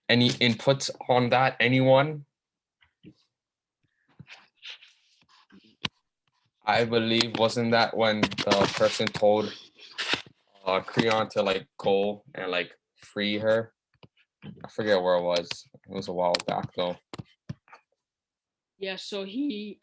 Any inputs on that? Anyone? I believe wasn't that when the person told Creon to like go and like free her? I forget where it was. It was a while back though. Yeah, so he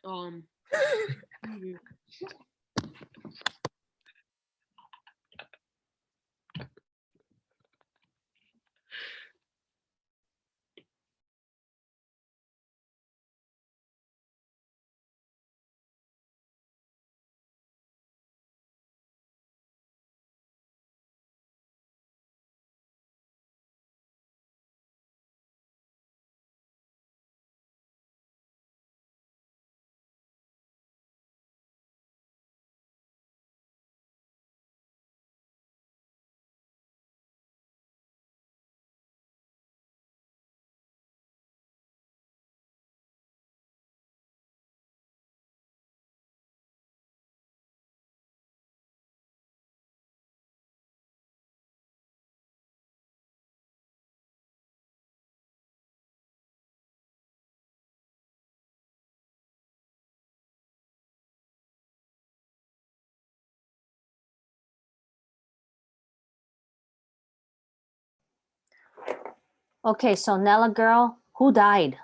Okay, so Nella girl, who died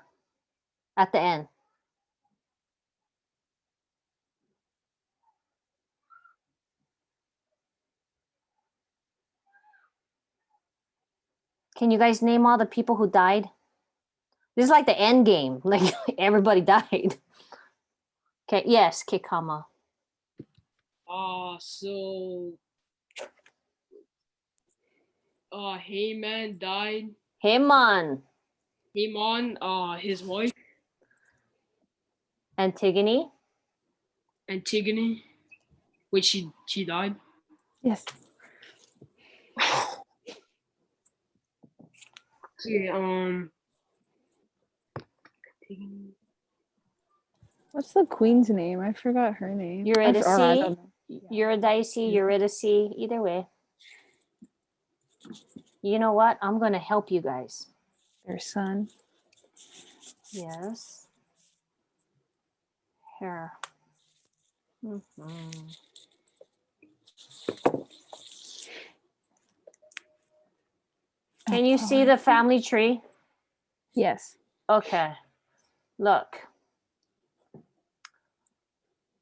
at the end? Can you guys name all the people who died? This is like the end game. Like everybody died. Okay, yes, Kikama. so Heyman died. Haman. Haman, his wife, Antigone. Antigone, which she died. Yes. Yeah, What's the queen's name? I forgot her name. I Eurydice, don't know. Eurydice, Eurydice, either way. You know what? I'm going to help you guys. Their son. Yes. Here. Mhm. Can you see the family tree? Yes. Okay. Look.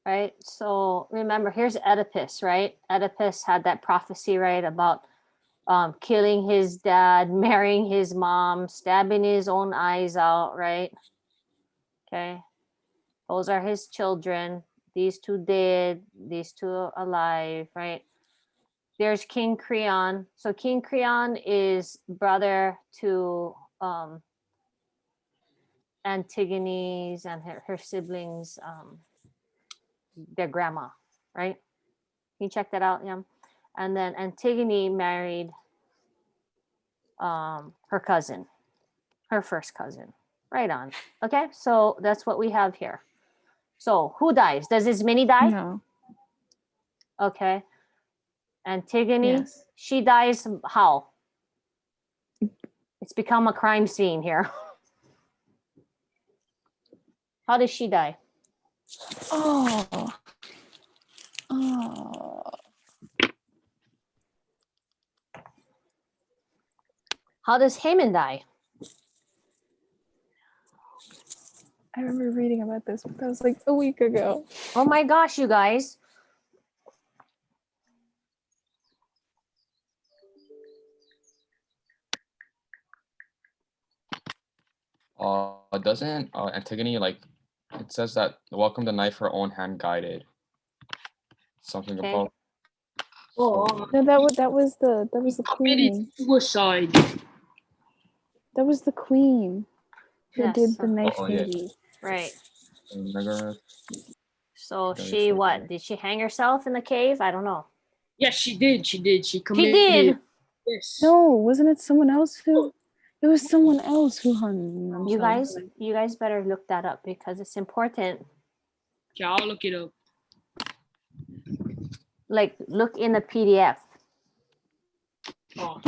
Right? So remember, here's Oedipus, right? Oedipus had that prophecy, right, about killing his dad, marrying his mom, stabbing his own eyes out, right? Okay. Those are his children. These two dead, these two alive, right? There's King Creon. So King Creon is brother to Antigone's and her siblings, their grandma, right? Can you check that out, yeah? And then Antigone married her cousin, her first cousin. Right on. Okay, so that's what we have here. So who dies? Does Ismene die? No. Okay. Antigone, Yes. she dies how? It's become a crime scene here. How does she die? Oh. Oh. How does Haman die? I remember reading about this, but that was like a week ago. Oh my gosh, you guys. Doesn't Antigone like it says that welcome the knife her own hand guided. Something Okay. about Oh, No, that was the committed queen. suicide. That was the queen who Yes. did the knife Oh, yeah. thingy. Right. Nigger. So Very she what? fortunate. Did she hang herself in the cave? I don't know. Yes, she did. She did. She She committed. did. Yes. No, wasn't it someone else who? It was someone else who hung themselves. You guys better look that up because it's important. Okay, I'll look it up. Like look in the PDF. Oh.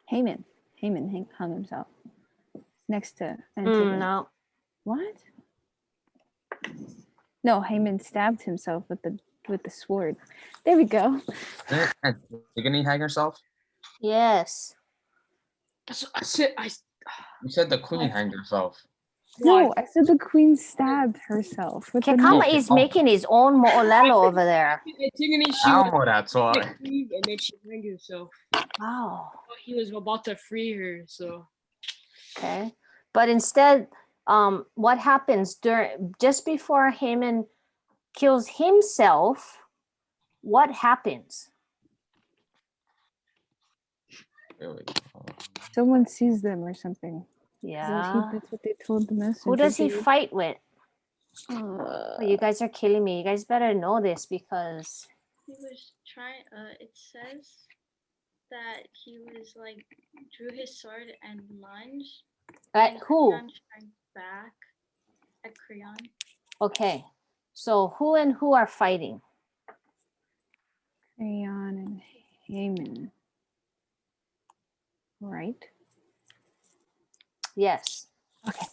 Haman hung himself next to Antigone. No. What? No, Haman stabbed himself with the sword. There we go. Didn't Antigone hang herself? Yes. I said You said the queen hanged herself. No, I said the queen stabbed herself with the Kekama knife. is making his own mo'olelo over there. Antigone, she Elmo, was that's why. and then she hanged herself. Wow. He was about to free her, so Okay. But instead, what happens just before Haman kills himself? What happens? Really? Someone sees them or something. Yeah. That's what they told the messenger. Who does he fight with? Uh, Oh, you guys are killing me. You guys better know this because He was trying. It says that he was like drew his sword and lunged. at and who? Creon shrank back at Creon. Okay. So who and who are fighting? Creon and Haman. Right? Yes. Okay.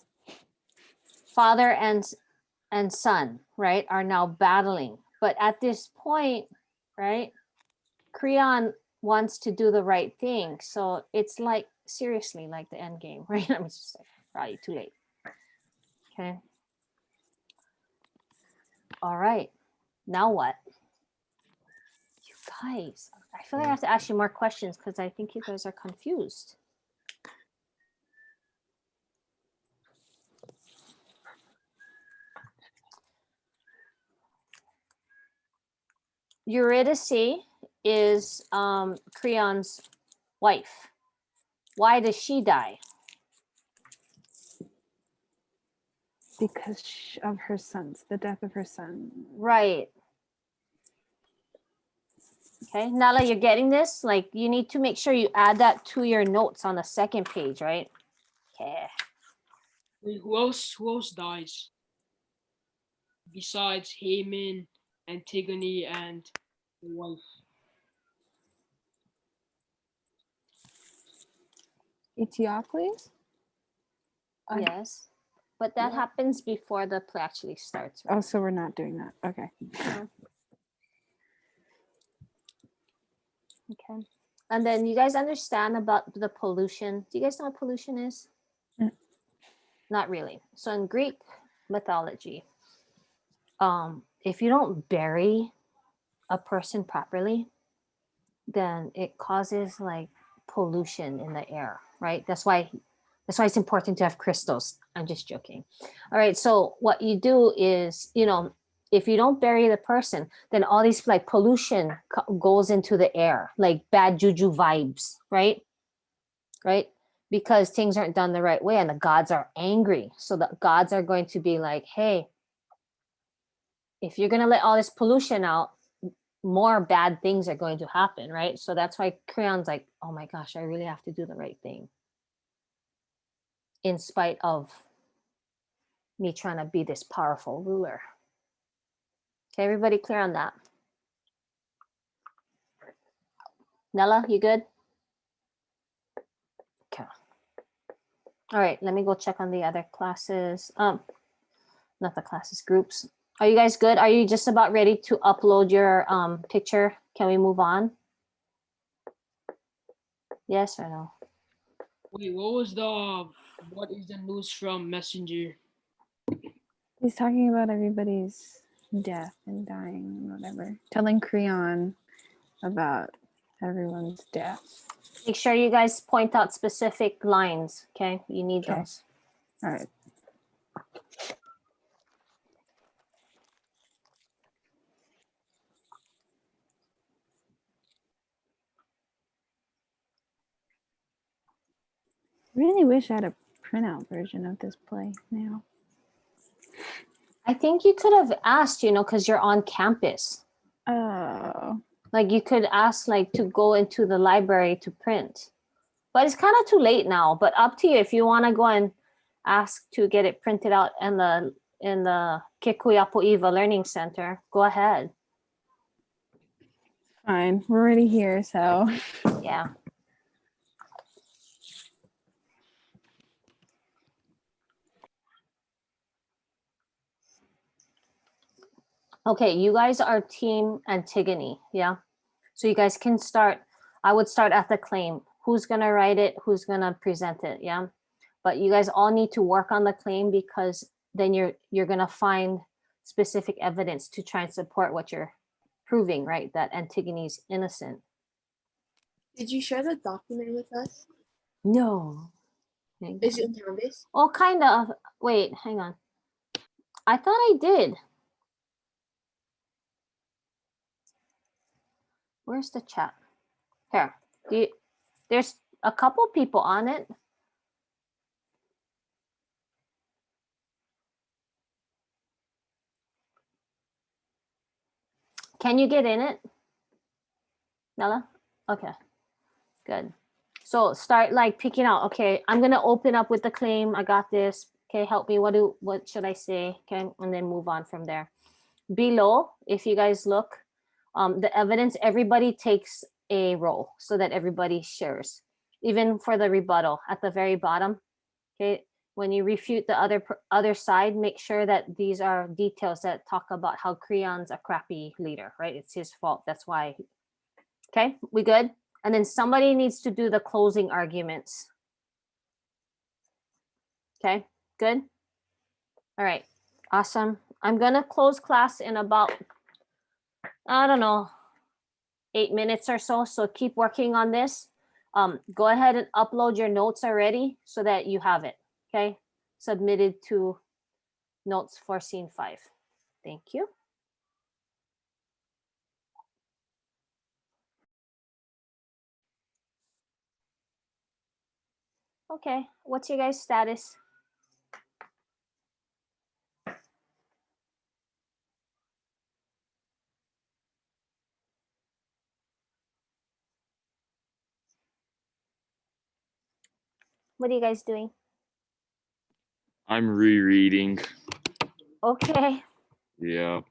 Father and son, right, are now battling. But at this point, right, Creon wants to do the right thing. So it's like seriously like the end game, right? Let me just say, probably too late. Okay. All right. Now what? You guys, I feel like I have to ask you more questions because I think you guys are confused. Eurydice is Creon's wife. Why does she die? Because of her sons, the death of her son. Right. Okay, Nala, you're getting this? Like you need to make sure you add that to your notes on the second page, right? Okay. Wait, who else dies besides Haman, Antigone, and the wife? Eteocles? Yes. But that Yeah. happens before the play actually starts, right? Oh, so we're not doing that. Okay. Okay. And then you guys understand about the pollution. Do you guys know what pollution is? Mm. Not really. So in Greek mythology, if you don't bury a person properly, then it causes like pollution in the air, right? That's why it's important to have crystals. I'm just joking. All right. So what you do is, if you don't bury the person, then all these like pollution goes into the air, like bad juju vibes, right? Right? Because things aren't done the right way and the gods are angry. So the gods are going to be like, hey, if you're going to let all this pollution out, more bad things are going to happen, right? So that's why Creon's like, oh my gosh, I really have to do the right thing in spite of me trying to be this powerful ruler. Okay, everybody clear on that? Nella, you good? Okay. All right, let me go check on the other classes. Not the classes, groups. Are you guys good? Are you just about ready to upload your picture? Can we move on? Yes or no? Wait, what is the news from Messenger? He's talking about everybody's death and dying and whatever. Telling Creon about everyone's death. Make sure you guys point out specific lines, okay? You need Okay. those. All right. Really wish I had a printout version of this play now. I think you could have asked, because you're on campus. Oh. Like you could ask like to go into the library to print. But it's kind of too late now, but up to you if you want to go and ask to get it printed out in the Kikuyapo Eva Learning Center. Go ahead. Fine. We're already here, so. Yeah. Okay, you guys are team Antigone, yeah? So you guys can start, I would start at the claim. Who's gonna write it? Who's gonna present it, yeah? But you guys all need to work on the claim because then you're gonna find specific evidence to try and support what you're proving, right? That Antigone's innocent. Did you share the document with us? No. Is it in Canvas? Oh, kind of. Wait, hang on. I thought I did. Where's the chat? Here. There's a couple people on it. Can you get in it, Nella? Okay, good. So start like picking out, okay, I'm gonna open up with the claim. I got this. Okay, help me. What should I say? Okay, and then move on from there. Below, if you guys look, the evidence, everybody takes a role so that everybody shares. Even for the rebuttal at the very bottom, okay, when you refute the other side, make sure that these are details that talk about how Creon's a crappy leader, right? It's his fault. That's why. Okay, we good? And then somebody needs to do the closing arguments. Okay, good? All right, awesome. I'm gonna close class in about, I don't know, 8 minutes or so. So keep working on this. Go ahead and upload your notes already so that you have it, okay? Submitted to notes for scene 5. Thank you. Okay, what's your guys' status? What are you guys doing? I'm rereading. Okay. Yeah.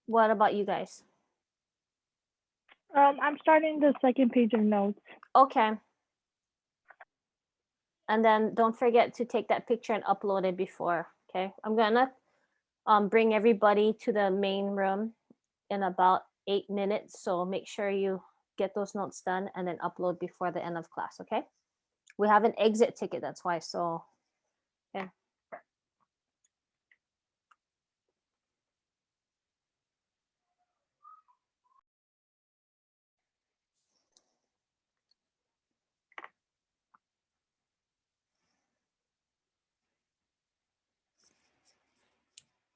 What about you guys? I'm starting the second page of notes. Okay. And then don't forget to take that picture and upload it before. Okay. I'm gonna bring everybody to the main room in about 8 minutes. So make sure you get those notes done and then upload before the end of class. Okay. We have an exit ticket. That's why. So, okay.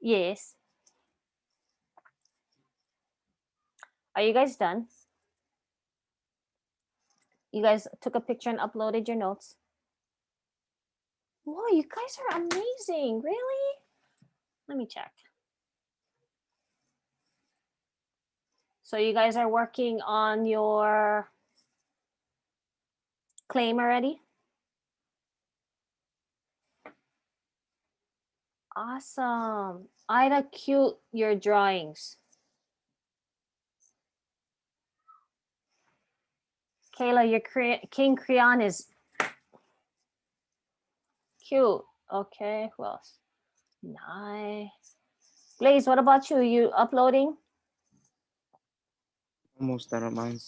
Yes. Are you guys done? You guys took a picture and uploaded your notes? Whoa, you guys are amazing. Really? Let me check. So you guys are working on your claim already? Awesome. Ida, cute your drawings. Kayla, your King Creon is cute. Okay, who else? Nice. Blaze, what about you? You uploading? Almost done at mine.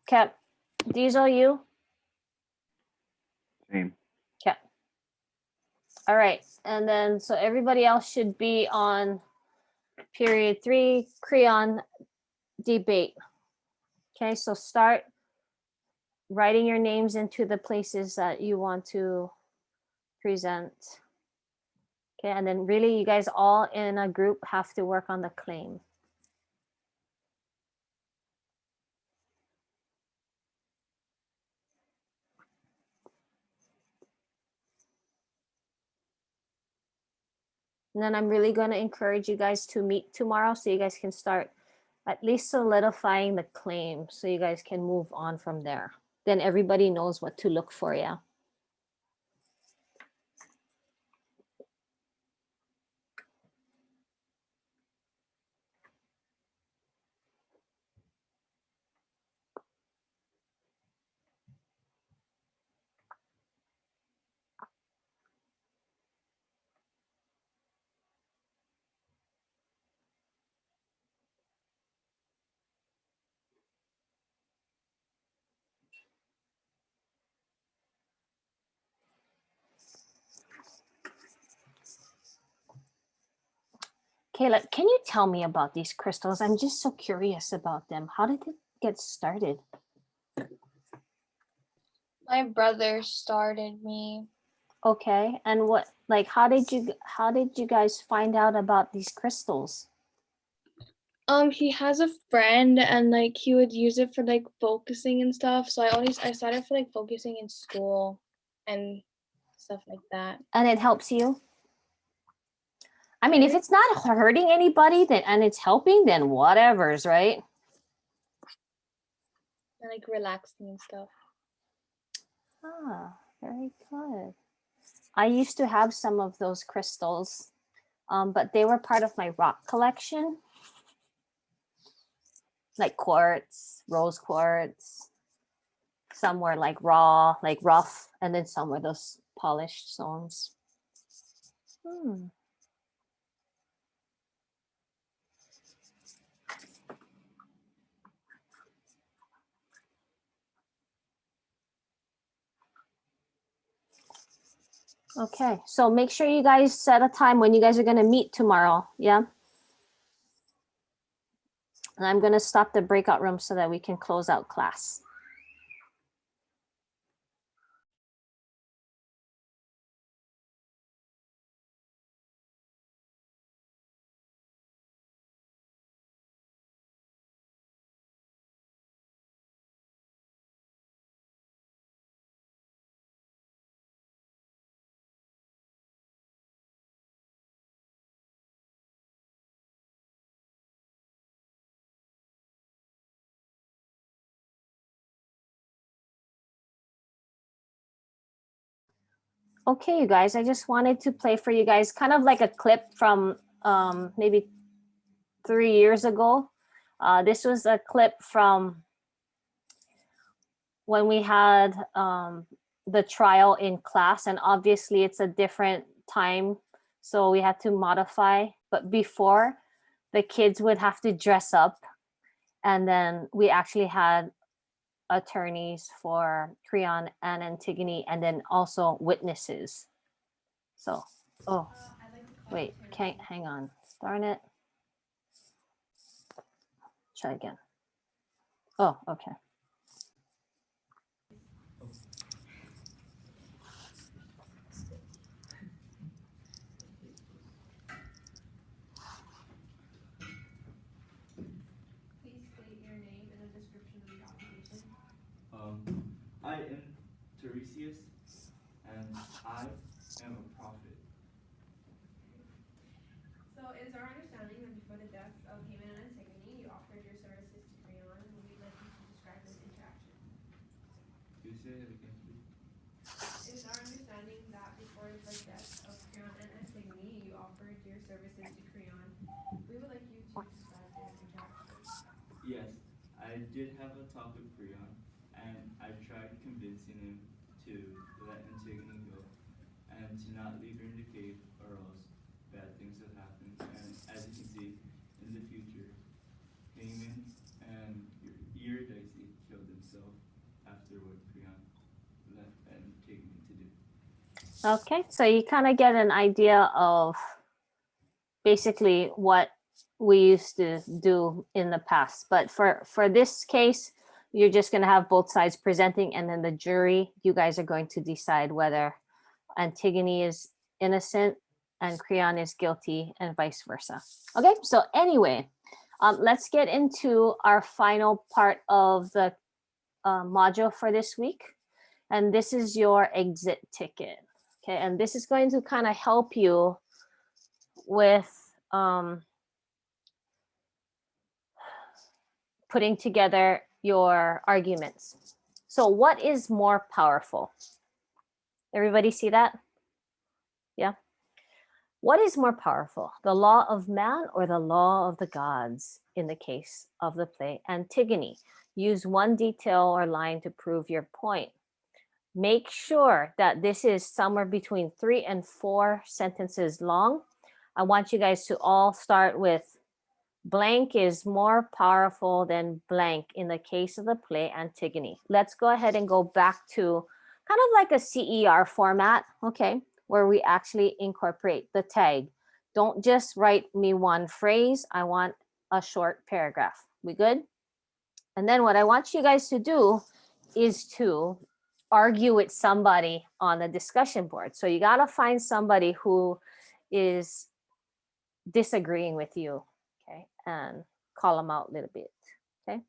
Cap. Diesel, you? Same. Cap. All right. And then, so everybody else should be on period 3, Creon debate. Okay, so start writing your names into the places that you want to present. Okay, and then really you guys all in a group have to work on the claim. And then I'm really going to encourage you guys to meet tomorrow so you guys can start at least solidifying the claim so you guys can move on from there. Then everybody knows what to look for, yeah. Kayla, can you tell me about these crystals? I'm just so curious about them. How did it get started? My brother started me. Okay, and what, like, how did you guys find out about these crystals? He has a friend and like he would use it for like focusing and stuff. So I started for like focusing in school and stuff like that. And it helps you? I mean, if it's not hurting anybody, then and it's helping, then whatever's, right? And like relaxing and stuff. Ah, very good. I used to have some of those crystals, but they were part of my rock collection, like quartz, rose quartz. Some were like raw, like rough, and then some were those polished stones. Okay, so make sure you guys set a time when you guys are going to meet tomorrow. Yeah. And I'm going to stop the breakout room so that we can close out class. Okay, you guys, I just wanted to play for you guys kind of like a clip from maybe 3 years ago. This was a clip from when we had the trial in class, and obviously it's a different time, so we had to modify. But before, the kids would have to dress up, and then we actually had attorneys for Creon and Antigone, and then also witnesses. So, oh, wait, can't, hang on. Darn it. Try again. Oh, okay. Please state your name and a description of your occupation. I am Tiresias, and I am a prophet. So it is our understanding that before the deaths of Haman and Antigone, you offered your services to Creon, and we'd like you to describe this interaction. Could you say that again, please? It is our understanding that before the deaths of Creon and Antigone, you offered your services to Creon. We would like you to describe their interaction. Yes, I did have a talk with Creon, and I tried convincing him to let Antigone go and to not leave her in the cave, or else bad things would happen. And as you can see, in the future, Haman and Eurydice killed himself after what Creon left Antigone to do. Okay, so you kind of get an idea of basically what we used to do in the past. But for this case, you're just going to have both sides presenting, and then the jury, you guys are going to decide whether Antigone is innocent and Creon is guilty, and vice versa. Okay, so anyway, let's get into our final part of the module for this week. And this is your exit ticket. Okay, and this is going to kind of help you with putting together your arguments. So what is more powerful? Everybody see that? Yeah. What is more powerful, the law of man or the law of the gods in the case of the play Antigone? Use one detail or line to prove your point. Make sure that this is somewhere between 3 and 4 sentences long. I want you guys to all start with blank is more powerful than blank in the case of the play Antigone. Let's go ahead and go back to kind of like a CER format, okay, where we actually incorporate the tag. Don't just write me one phrase. I want a short paragraph. We good? And then what I want you guys to do is to argue with somebody on the discussion board. So you got to find somebody who is disagreeing with you, okay, and call them out a little bit, okay?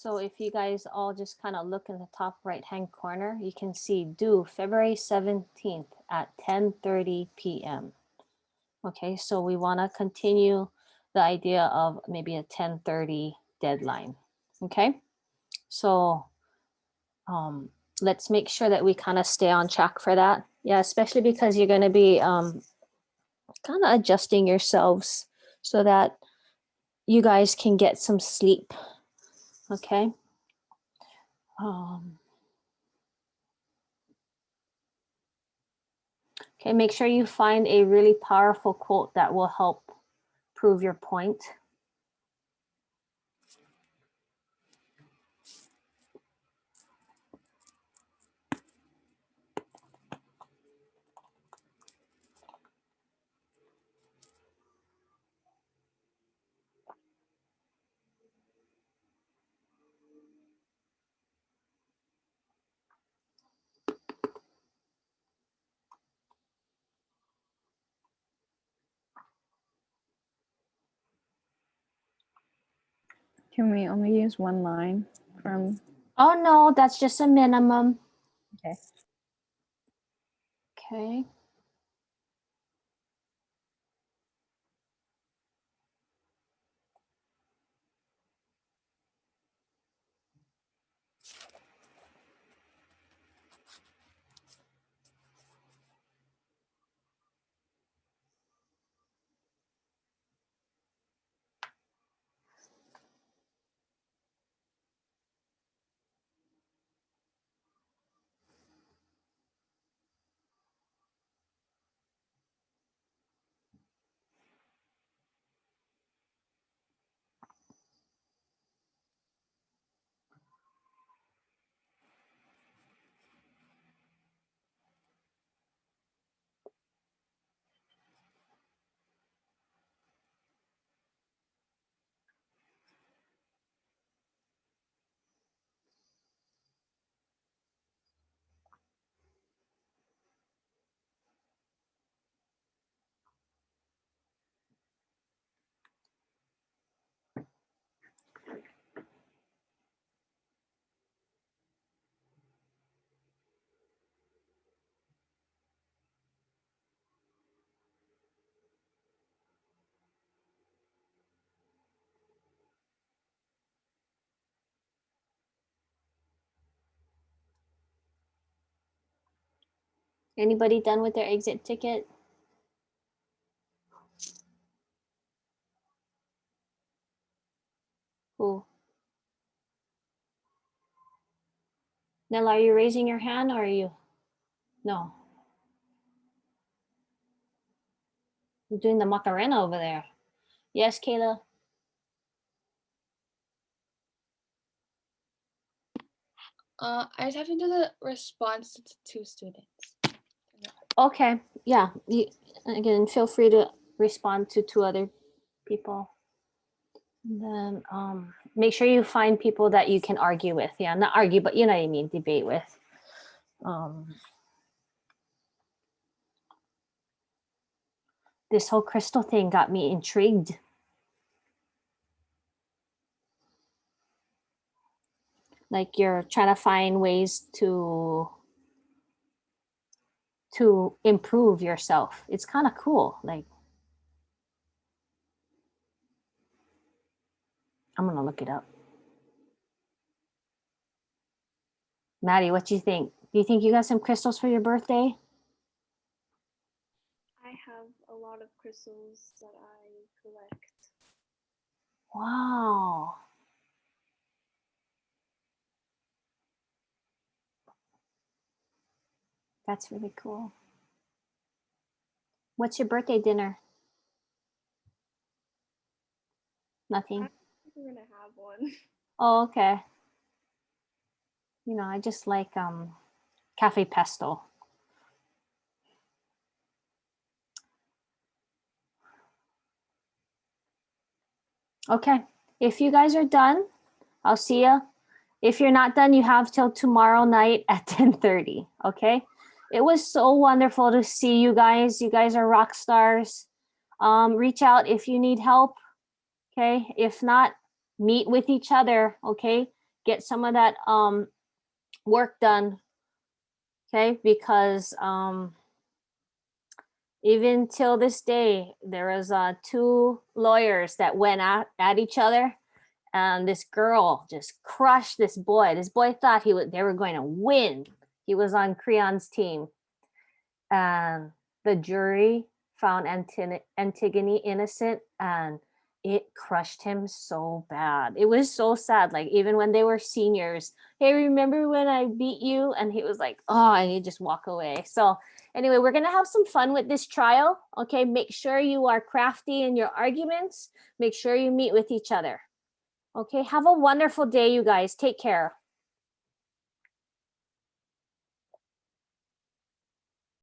So if you guys all just kind of look in the top right-hand corner, you can see due February 17th at 10:30 p.m. Okay, so we want to continue the idea of maybe a 10:30 deadline. Okay, so let's make sure that we kind of stay on track for that. Yeah, especially because you're going to be kind of adjusting yourselves so that you guys can get some sleep. Okay. Okay, make sure you find a really powerful quote that will help prove your point. Can we only use one line from? Oh no, that's just a minimum. Okay. Okay. Anybody done with their exit ticket? Who? Nella, are you raising your hand or are you? No. You're doing the Macarena over there. Yes, Kayla? I just have to do the response to two students. Okay, yeah. You, again, feel free to respond to two other people. And then make sure you find people that you can argue with. Yeah, not argue, but you know what I mean, debate with. This whole crystal thing got me intrigued. Like you're trying to find ways to improve yourself. It's kind of cool. Like, I'm gonna look it up. Maddie, what do you think? Do you think you got some crystals for your birthday? I have a lot of crystals that I collect. Wow. That's really cool. What's your birthday dinner? Nothing. I think we're gonna have one. Oh, okay. You know, I just like cafe pesto. Okay. If you guys are done, I'll see you. If you're not done, you have till tomorrow night at 10:30. Okay. It was so wonderful to see you guys. You guys are rock stars. Reach out if you need help. Okay. If not, meet with each other. Okay. get some of that work done. Okay, because even till this day, there was two lawyers that went at each other, and this girl just crushed this boy. This boy thought they were going to win. He was on Creon's team, and the jury found Antigone innocent, and it crushed him so bad. It was so sad. Like, even when they were seniors, hey, remember when I beat you? And he was like, oh, and he just walk away. So anyway, we're gonna have some fun with this trial. Okay, make sure you are crafty in your arguments. Make sure you meet with each other. Okay, have a wonderful day, you guys. Take care.